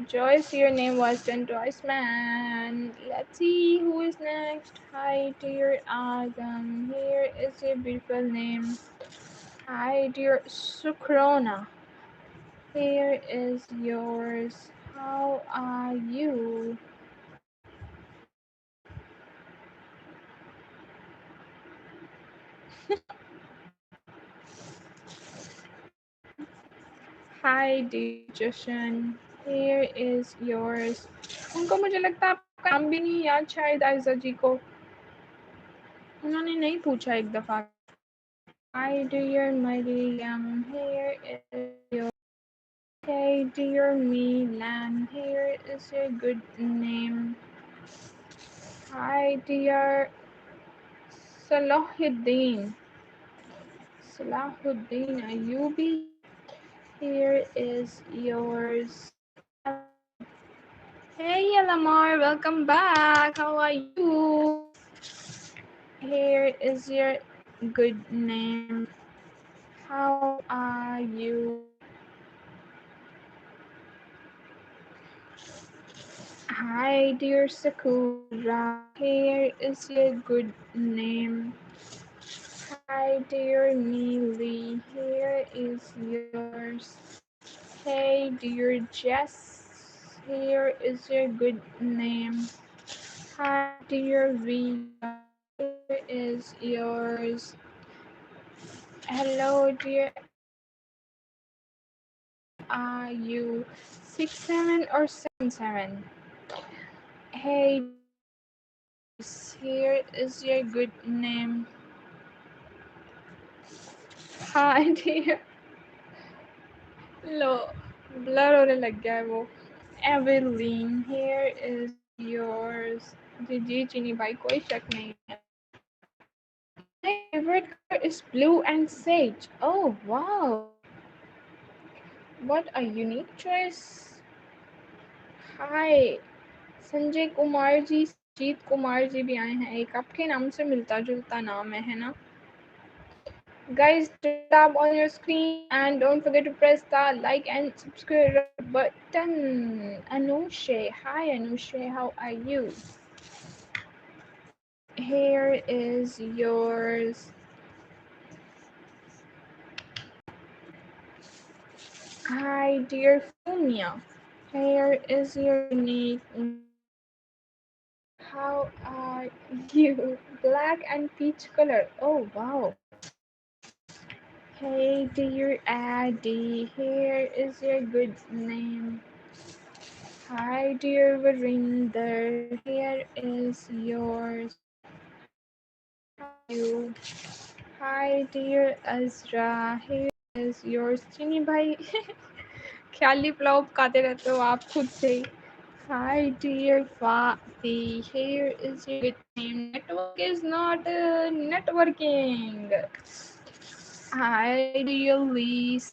Joyce, your name was done twice, man. Let's see who is next. Hi, dear Adam. Here is your beautiful name. Hi, dear Sukrona. Here is yours. How are you? Hi, dear Jushin. Here is yours. उनको मुझे लगता है आपका नाम भी नहीं याद शायद आयजा जी को. उन्होंने नहीं पूछा एक दफा. Hi, dear Mariam. Here is yours. Hey dear Milan, here is a good name. Hi dear Salahuddin. Salahuddin Ayubi, here is yours. Hey Elamar, welcome back. How are you? Here is your good name. How are you? Hi dear Sakura, here is your good name. Hi dear Neely, here is yours. Hey dear Jess, here is your good name. Hi dear Vika, here is yours. Hello dear, are you 67 or 77? Hey dear Joyce, here is your good name. Hi dear, low blur होने लग गया है वो. Evelyn, here is yours. जी जी चीनी भाई कोई शक नहीं है. My favorite color is blue and sage. Oh wow. What a unique choice. Hi, Sanjay Kumar ji, Sanjeet Kumar ji भी आए हैं। एक आपके नाम से मिलता जुलता नाम है ना? Guys, tap on your screen and don't forget to press the like and subscribe button. Anushe, hi Anushe, how are you? Here is yours. Hi, dear Fumia. Here is your unique name. How are you? Black and peach color. Oh, wow. Hey, dear Addy. Here is your good name. Hi, dear Verinder. Here is yours. How are you? Hi, dear Azra. Here is yours. Chini bhai. ख्याली पुलाव पकाते रहते हो आप खुद से ही. Hi, dear Fati. Here is your good name. Network is not networking. Hi, dear Lisa.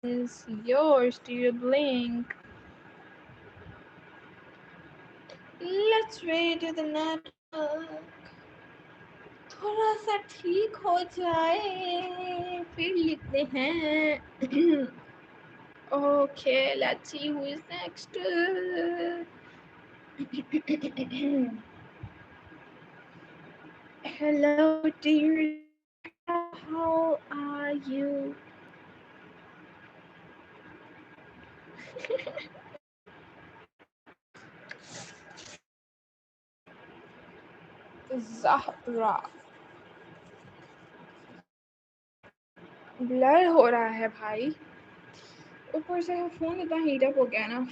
Here is yours, dear Blink. Let's wait to the network. थोड़ा सा ठीक हो जाए फिर लिखते हैं. Okay, let's see who is next. Hello, dear Zahra. How are you? Zahra. Blur हो रहा है भाई. ऊपर से फोन इतना हीट अप हो गया ना.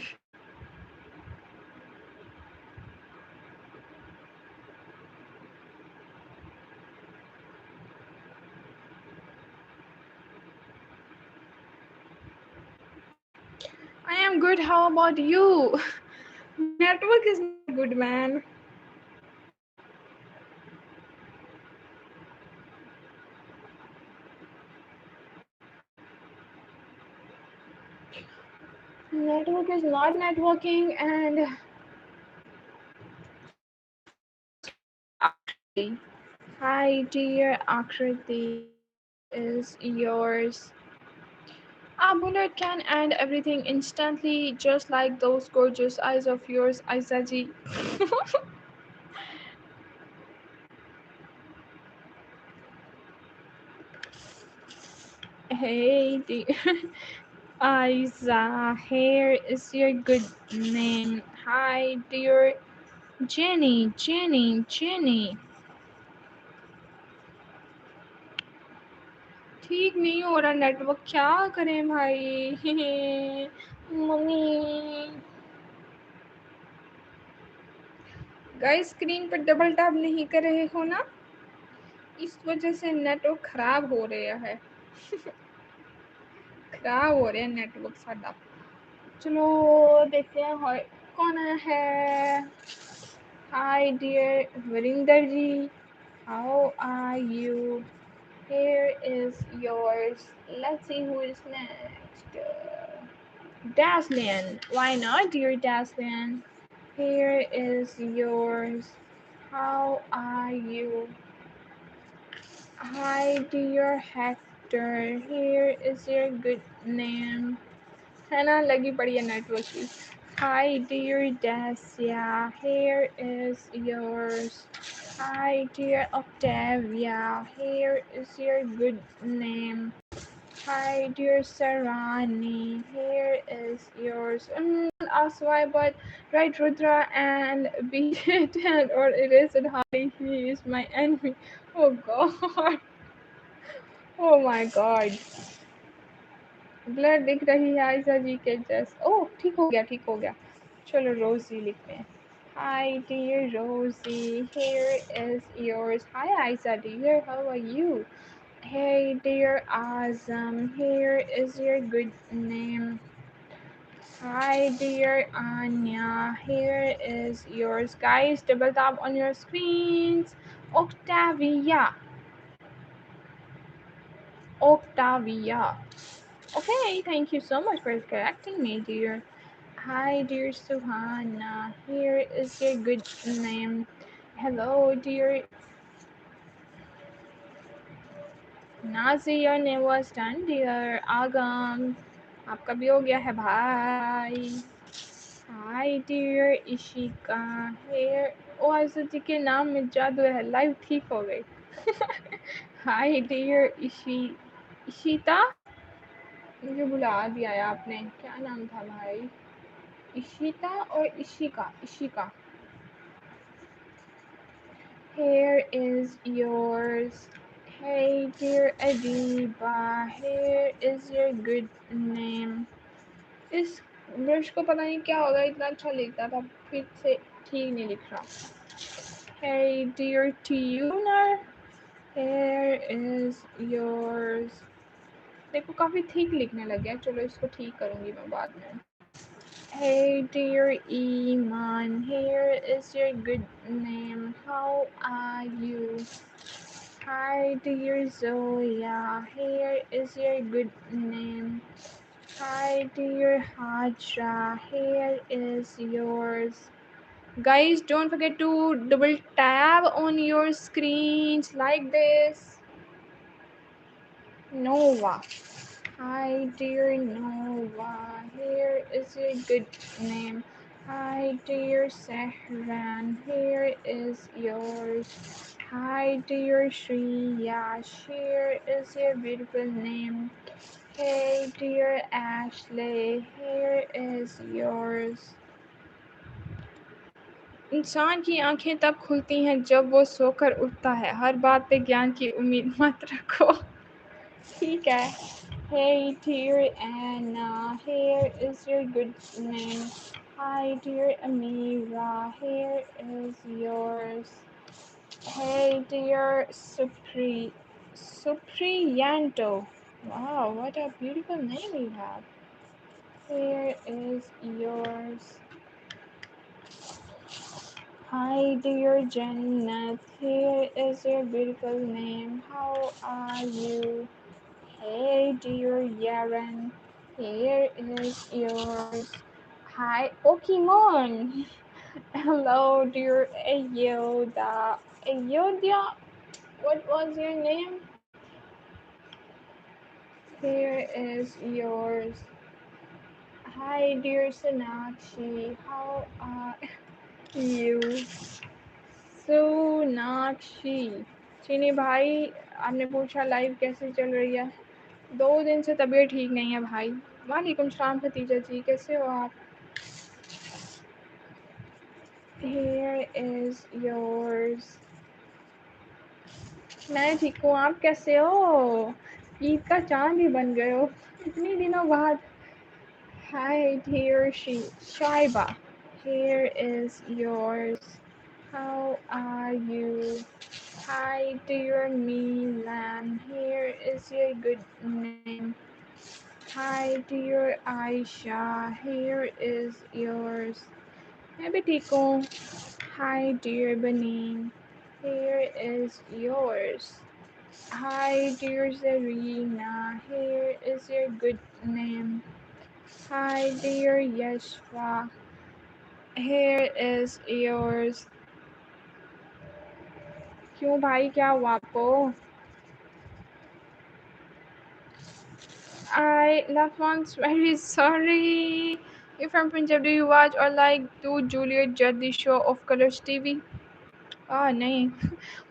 I am good. How about you? My network is not good, man. Network is not networking, and hi, dear Akriti. Here is yours. A bullet can end everything instantly, just like those gorgeous eyes of yours, Aisaji. Hey, dear Aiza, here is your good name. Hi, dear Jenny, Jenny, Jenny. ठीक नहीं हो रहा network, क्या करें भाई. Mummy. Guys, screen पर double tap नहीं कर रहे हो ना, इस वजह से नेटवर्क खराब हो रहा है. खराब हो रहा है नेटवर्क साडा. चलो देखते हैं कौन आया है. Hi dear Varinder ji, how are you? Here is yours. Let's see who is next. Daslian. Why not, dear Daslian? Here is yours. How are you? Hi, dear Hector. Here is your good name. है ना, लगी पड़ी है network की. Hi, dear Dacia. Here is yours. Hi, dear Octavia. Here is your good name. Hi, dear Sarani. Here is yours. Ask why, but write Rudra and beat it, and or erase it. Holly. He is my enemy. Oh God. Oh my God. Blur दिख रही है आयशा जी के just. ओह, ठीक हो गया, ठीक हो गया. चलो रोजी लिखते हैं. Hi, dear Rosie. Here is yours. Hi, Aisa dear. How are you? Hey, dear Azam. Here is your good name. Hi, dear Anya. Here is yours. Guys, double tap on your screens. Octavia. Octavia. Okay, thank you so much for correcting me, dear. Hi, dear Suhana. Here is your good name. Hello, dear Nazi. Your name was done, dear Agam. आपका भी हो गया है भाई. Hi, dear Ishika. Here. ओ आयशा के नाम में जादू है. लाइव ठीक हो गई. Hi, dear Ishita. मुझे बुला दिया है आपने. क्या नाम था भाई? इशिता और Ishika. Here is yours. Hey dear Adiba, here is your good name. इस ब्रश को पता नहीं क्या होगा, इतना अच्छा लिखता था, फिर से ठीक नहीं लिख रहा. Hey dear tuner, here is yours. देखो काफ़ी ठीक लिखने लग गया. चलो इसको ठीक करूँगी मैं बाद में. Hey dear Iman, here is your good name. How are you? Hi dear Zoya, here is your good name. Hi dear Hajra, here is yours. Guys, don't forget to double tap on your screens like this. Nova. Hi dear Nova, here is a good name. Hi dear Sehran, here is yours. Hi dear Shriya, here is your beautiful name. Hey dear Ashley, here is yours. इंसान की आंखें तब खुलती हैं जब वो सोकर उठता है. हर बात पे ज्ञान की उम्मीद मत रखो. ठीक है. Hey dear Anna, here is your good name. Hi dear Amira, here is yours. Hey dear Supriyanto. Wow, what a beautiful name you have. Here is yours. Hi dear Jannat, here is your beautiful name. How are you? Hey dear Yaren, here is yours. Hi Pokemon. Hello dear Ayoda. Ayodhya, what was your name? Here is yours. Hi dear Sonakshi, how are you? Sonakshi. चीनी भाई, आपने पूछा live कैसे चल रही है. 2 दिन से तबीयत ठीक नहीं है भाई. वालेकुम सलाम खतीजा जी, कैसे हो आप? Here is yours. मैं ठीक हूँ, आप कैसे हो? ईद का चांद ही बन गए हो इतने दिनों बाद. Hi dear Shaiba, here is yours. How are you? Hi dear Milan, here is your good name. Hi dear Aisha, here is yours. मैं भी ठीक हूँ. Hi dear Benin, here is yours. Hi dear Zarina, here is your good name. Hi dear Yeshua, here is yours. क्यों भाई, क्या हुआ आपको? I loved ones very sorry. You're from Punjab, do you watch or like do Juliet Juddy show of Colors TV? नहीं.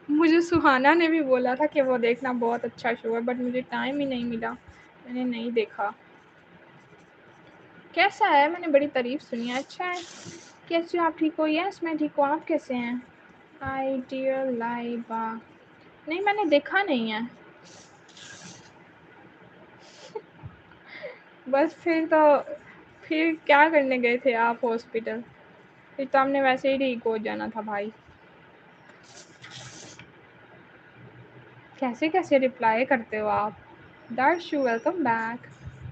मुझे सुहाना ने भी बोला था कि वो देखना बहुत अच्छा शो है, बट मुझे टाइम ही नहीं मिला. मैंने नहीं देखा. कैसा है? मैंने बड़ी तारीफ सुनी है. अच्छा है. कैसे हो आप? ठीक हो? यस मैं ठीक हूँ. आप कैसे हैं? Hi dear Laiba. नहीं मैंने देखा नहीं है. बस फिर क्या करने गए थे आप हॉस्पिटल? फिर तो हमने वैसे ही ठीक हो जाना था भाई. कैसे कैसे रिप्लाई करते हो आप? Darshu, welcome back.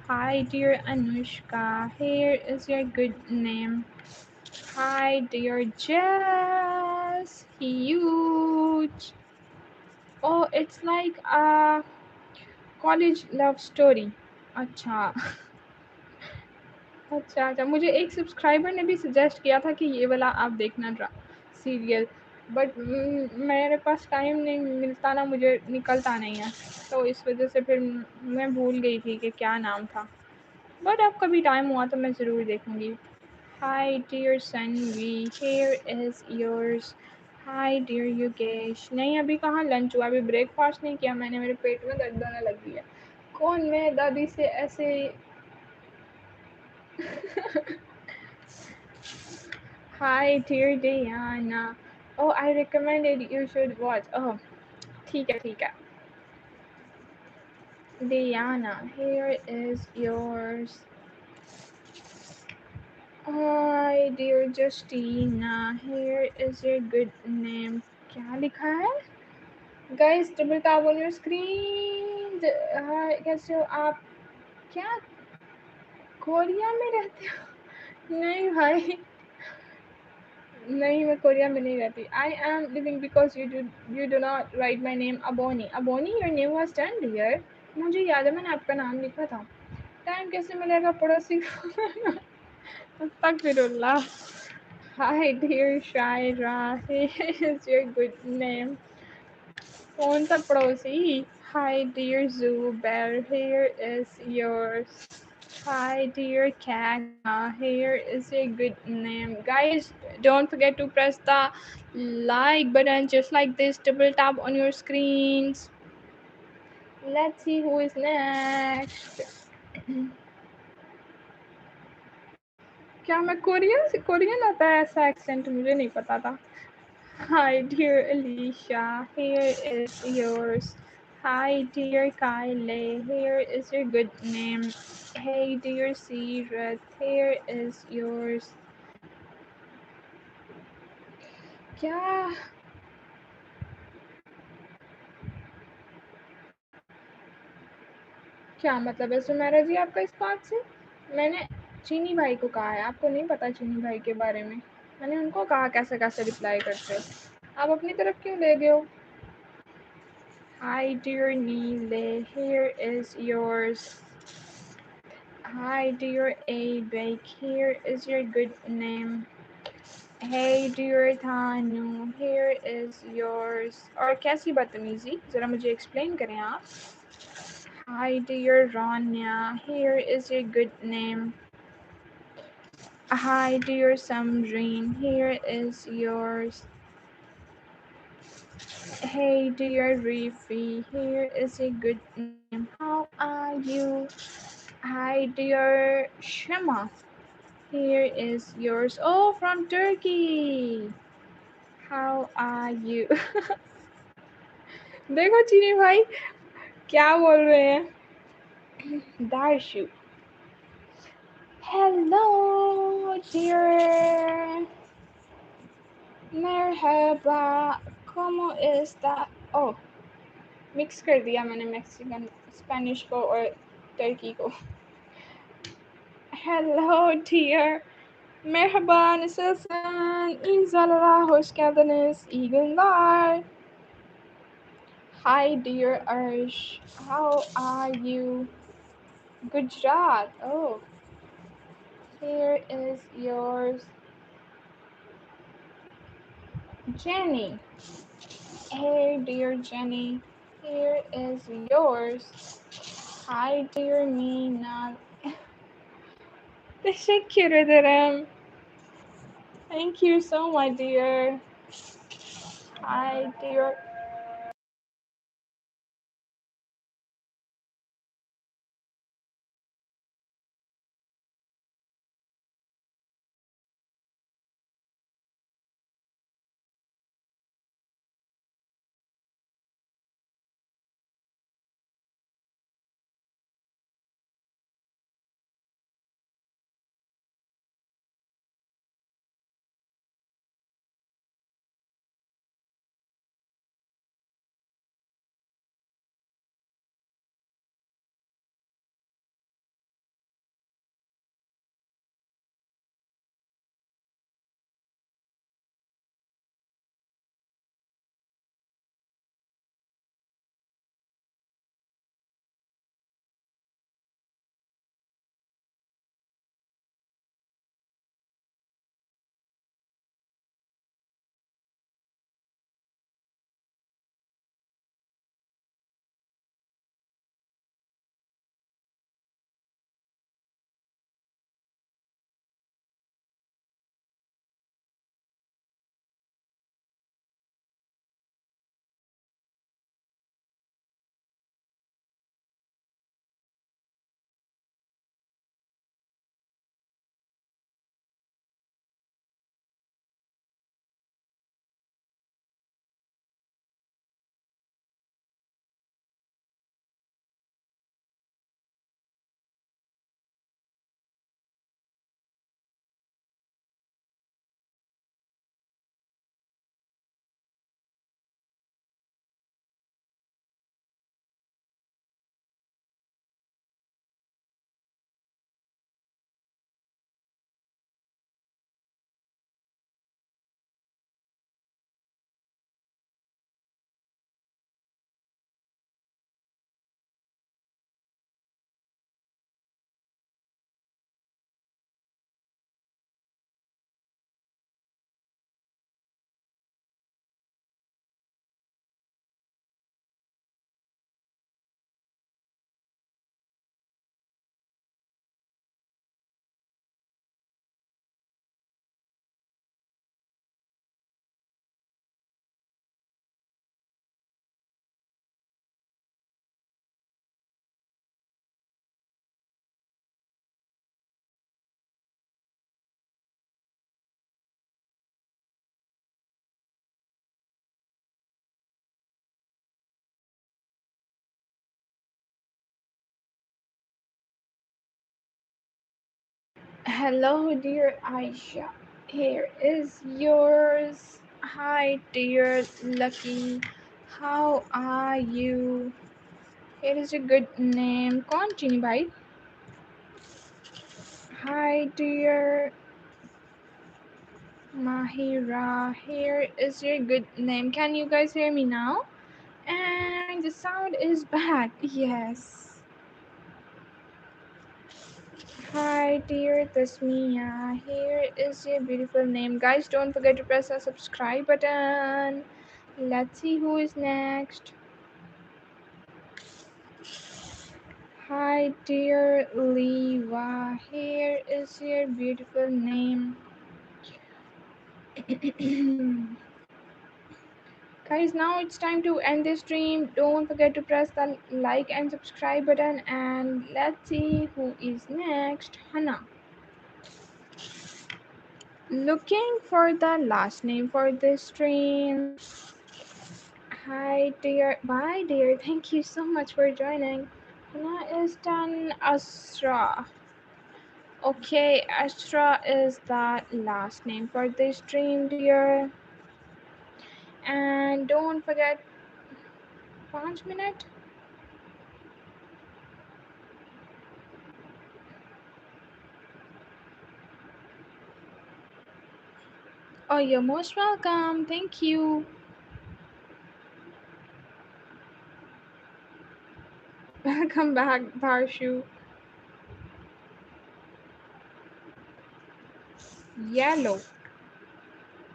Hi dear Anushka, here is your good name. Hi dear Jess, huge. Oh, it's like a college love story. अच्छा। अच्छा, अच्छा, मुझे एक सब्सक्राइबर ने भी सजेस्ट किया था कि ये वाला आप देखना ड्रा सीरियल, बट मेरे पास टाइम नहीं मिलता ना, मुझे निकलता नहीं है, तो इस वज़ह से फिर मैं भूल गई थी कि क्या नाम था। बट अब कभी टाइम हुआ तो मैं ज़रूर देखूँगी। Hi dear Sanvi, here is yours. Hi dear Yogesh. नहीं, अभी कहाँ लंच हुआ, अभी ब्रेकफ़ास्ट नहीं किया मैंने, मेरे पेट में दर्द होने लगी है। कौन मैं दादी से ऐसे Hi, dear Diana. Oh, I recommended you should watch. Oh, ठीक है, ठीक है. Diana, here is yours. Hi, dear Justina. Here is your good name. क्या लिखा है? Guys, double tap on your screen. Hi, कैसे हो आप? क्या कोरिया में रहते हो? नहीं भाई, नहीं, मैं कोरिया में नहीं रहती. I am living because you do not write my name Aboni. Aboni, your name was turned here. मुझे याद है मैंने आपका नाम लिखा था. टाइम कैसे मिलेगा पड़ोसी को? अस्तगफिरुल्लाह. Hi dear Shaira, here is your good name. कौन सा पड़ोसी? Hi dear Zubair, here is yours. Hi dear Kaka, here is a good name. Guys, don't forget to press the like button just like this. Double tap on your screens. Let's see who is next. क्या मैं Korean आता है ऐसा accent मुझे नहीं पता था. Hi dear Alicia, here is yours. Hi dear Kylie, here is your good name. Hey dear Sirat, here is yours. क्या क्या मतलब है सुमेरा जी आपका इस बात से? मैंने चीनी भाई को कहा है, आपको नहीं पता चीनी भाई के बारे में? मैंने उनको कहा कैसे-कैसे रिप्लाई करते हो? आप अपनी तरफ क्यों ले गए हो? Hi dear Neele, here is yours. Hi dear Abek, here is your good name. Hey dear Thanu, here is yours. और कैसी बदतमीजी? ज़रा मुझे एक्सप्लेन करें आप. Hi dear Rania, here is your good name. Hi dear Samreen, here is yours. Hey dear Rifi, here is a good name. How are you? Hi dear Shema, here is yours. Oh, from Turkey. How are you? देखो चीनी भाई क्या बोल रहे हैं. दाशु. Hello dear. Merhaba. ¿Cómo está? Oh, mix कर दिया मैंने मैक्सिकन स्पेनिश को और टर्की को. Hello dear. Merhaba nasılsın? İnşallah hoş geldiniz. İyi günler. Hi dear Arsh. How are you? Gujarat. Oh, here is yours. Jenny. Hey dear Jenny. Here is yours. Hi dear Nina. Teşekkür ederim. Thank you so much, dear. Hi, dear. Hello, dear Aisha. Here is yours. Hi, dear Lucky. How are you? Here is a good name. Continue, bhai. Hi, dear Mahira. Here is your good name. Can you guys hear me now? And the sound is back. Yes. Hi, dear Tasmia. Here is your beautiful name. Guys, don't forget to press the subscribe button. Let's see who is next. Hi, dear Lewa. Here is your beautiful name. Guys, now it's time to end this stream. Don't forget to press the like and subscribe button. And let's see who is next. Hannah. Looking for the last name for this stream. Hi, dear. Bye, dear. Thank you so much for joining. Hannah is done. Asra. Okay, Astra is the last name for this stream, dear. And don't forget 5 minutes. Oh, you're most welcome. Thank you. Welcome back, Barshu. Yellow.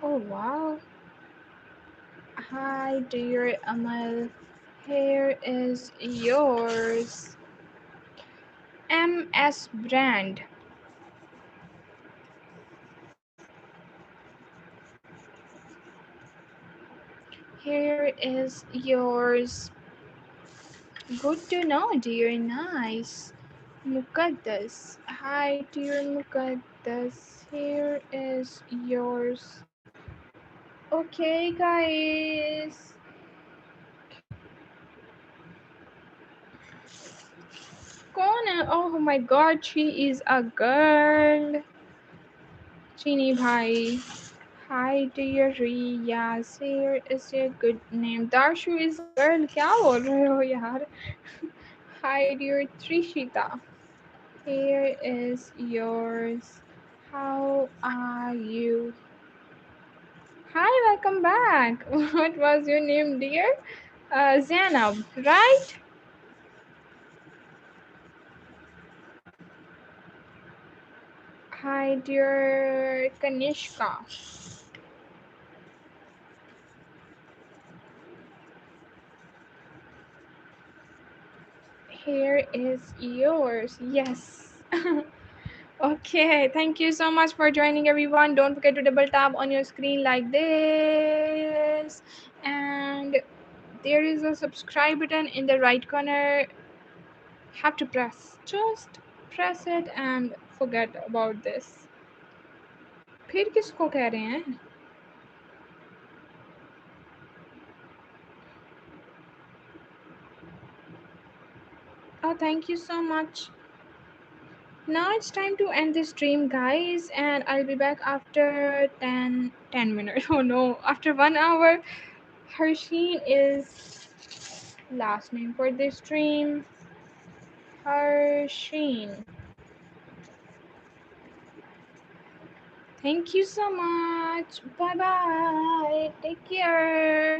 Oh, wow. Hi, dear Amal. Here is yours. MS Brand. Here is yours. Good to know, dear. Nice. Mukaddas. Hi, dear Mukaddas. Here is yours. Okay, guys. Kona. Oh my god, she is a girl. Chini bhai. Hi, dear Riyas. Here is your good name. Darshu is a girl. क्या बोल रहे हो यार? Hi, dear Trishita. Here is yours. How are you? Hi, welcome back. What was your name, dear? Zainab, right? Hi, dear Kanishka. Here is yours. Yes. Okay, thank you so much for joining, everyone. Don't forget to double tap on your screen like this. And there is a subscribe button in the right corner. Have to press. Just press it and forget about this. फिर किसको कह रहे हैं? Oh, thank you so much. Now it's time to end this stream, guys, and I'll be back after 10 minutes. Oh no, after 1 hour. Harsheen is last name for this stream. Harsheen. Thank you so much. Bye bye. Take care.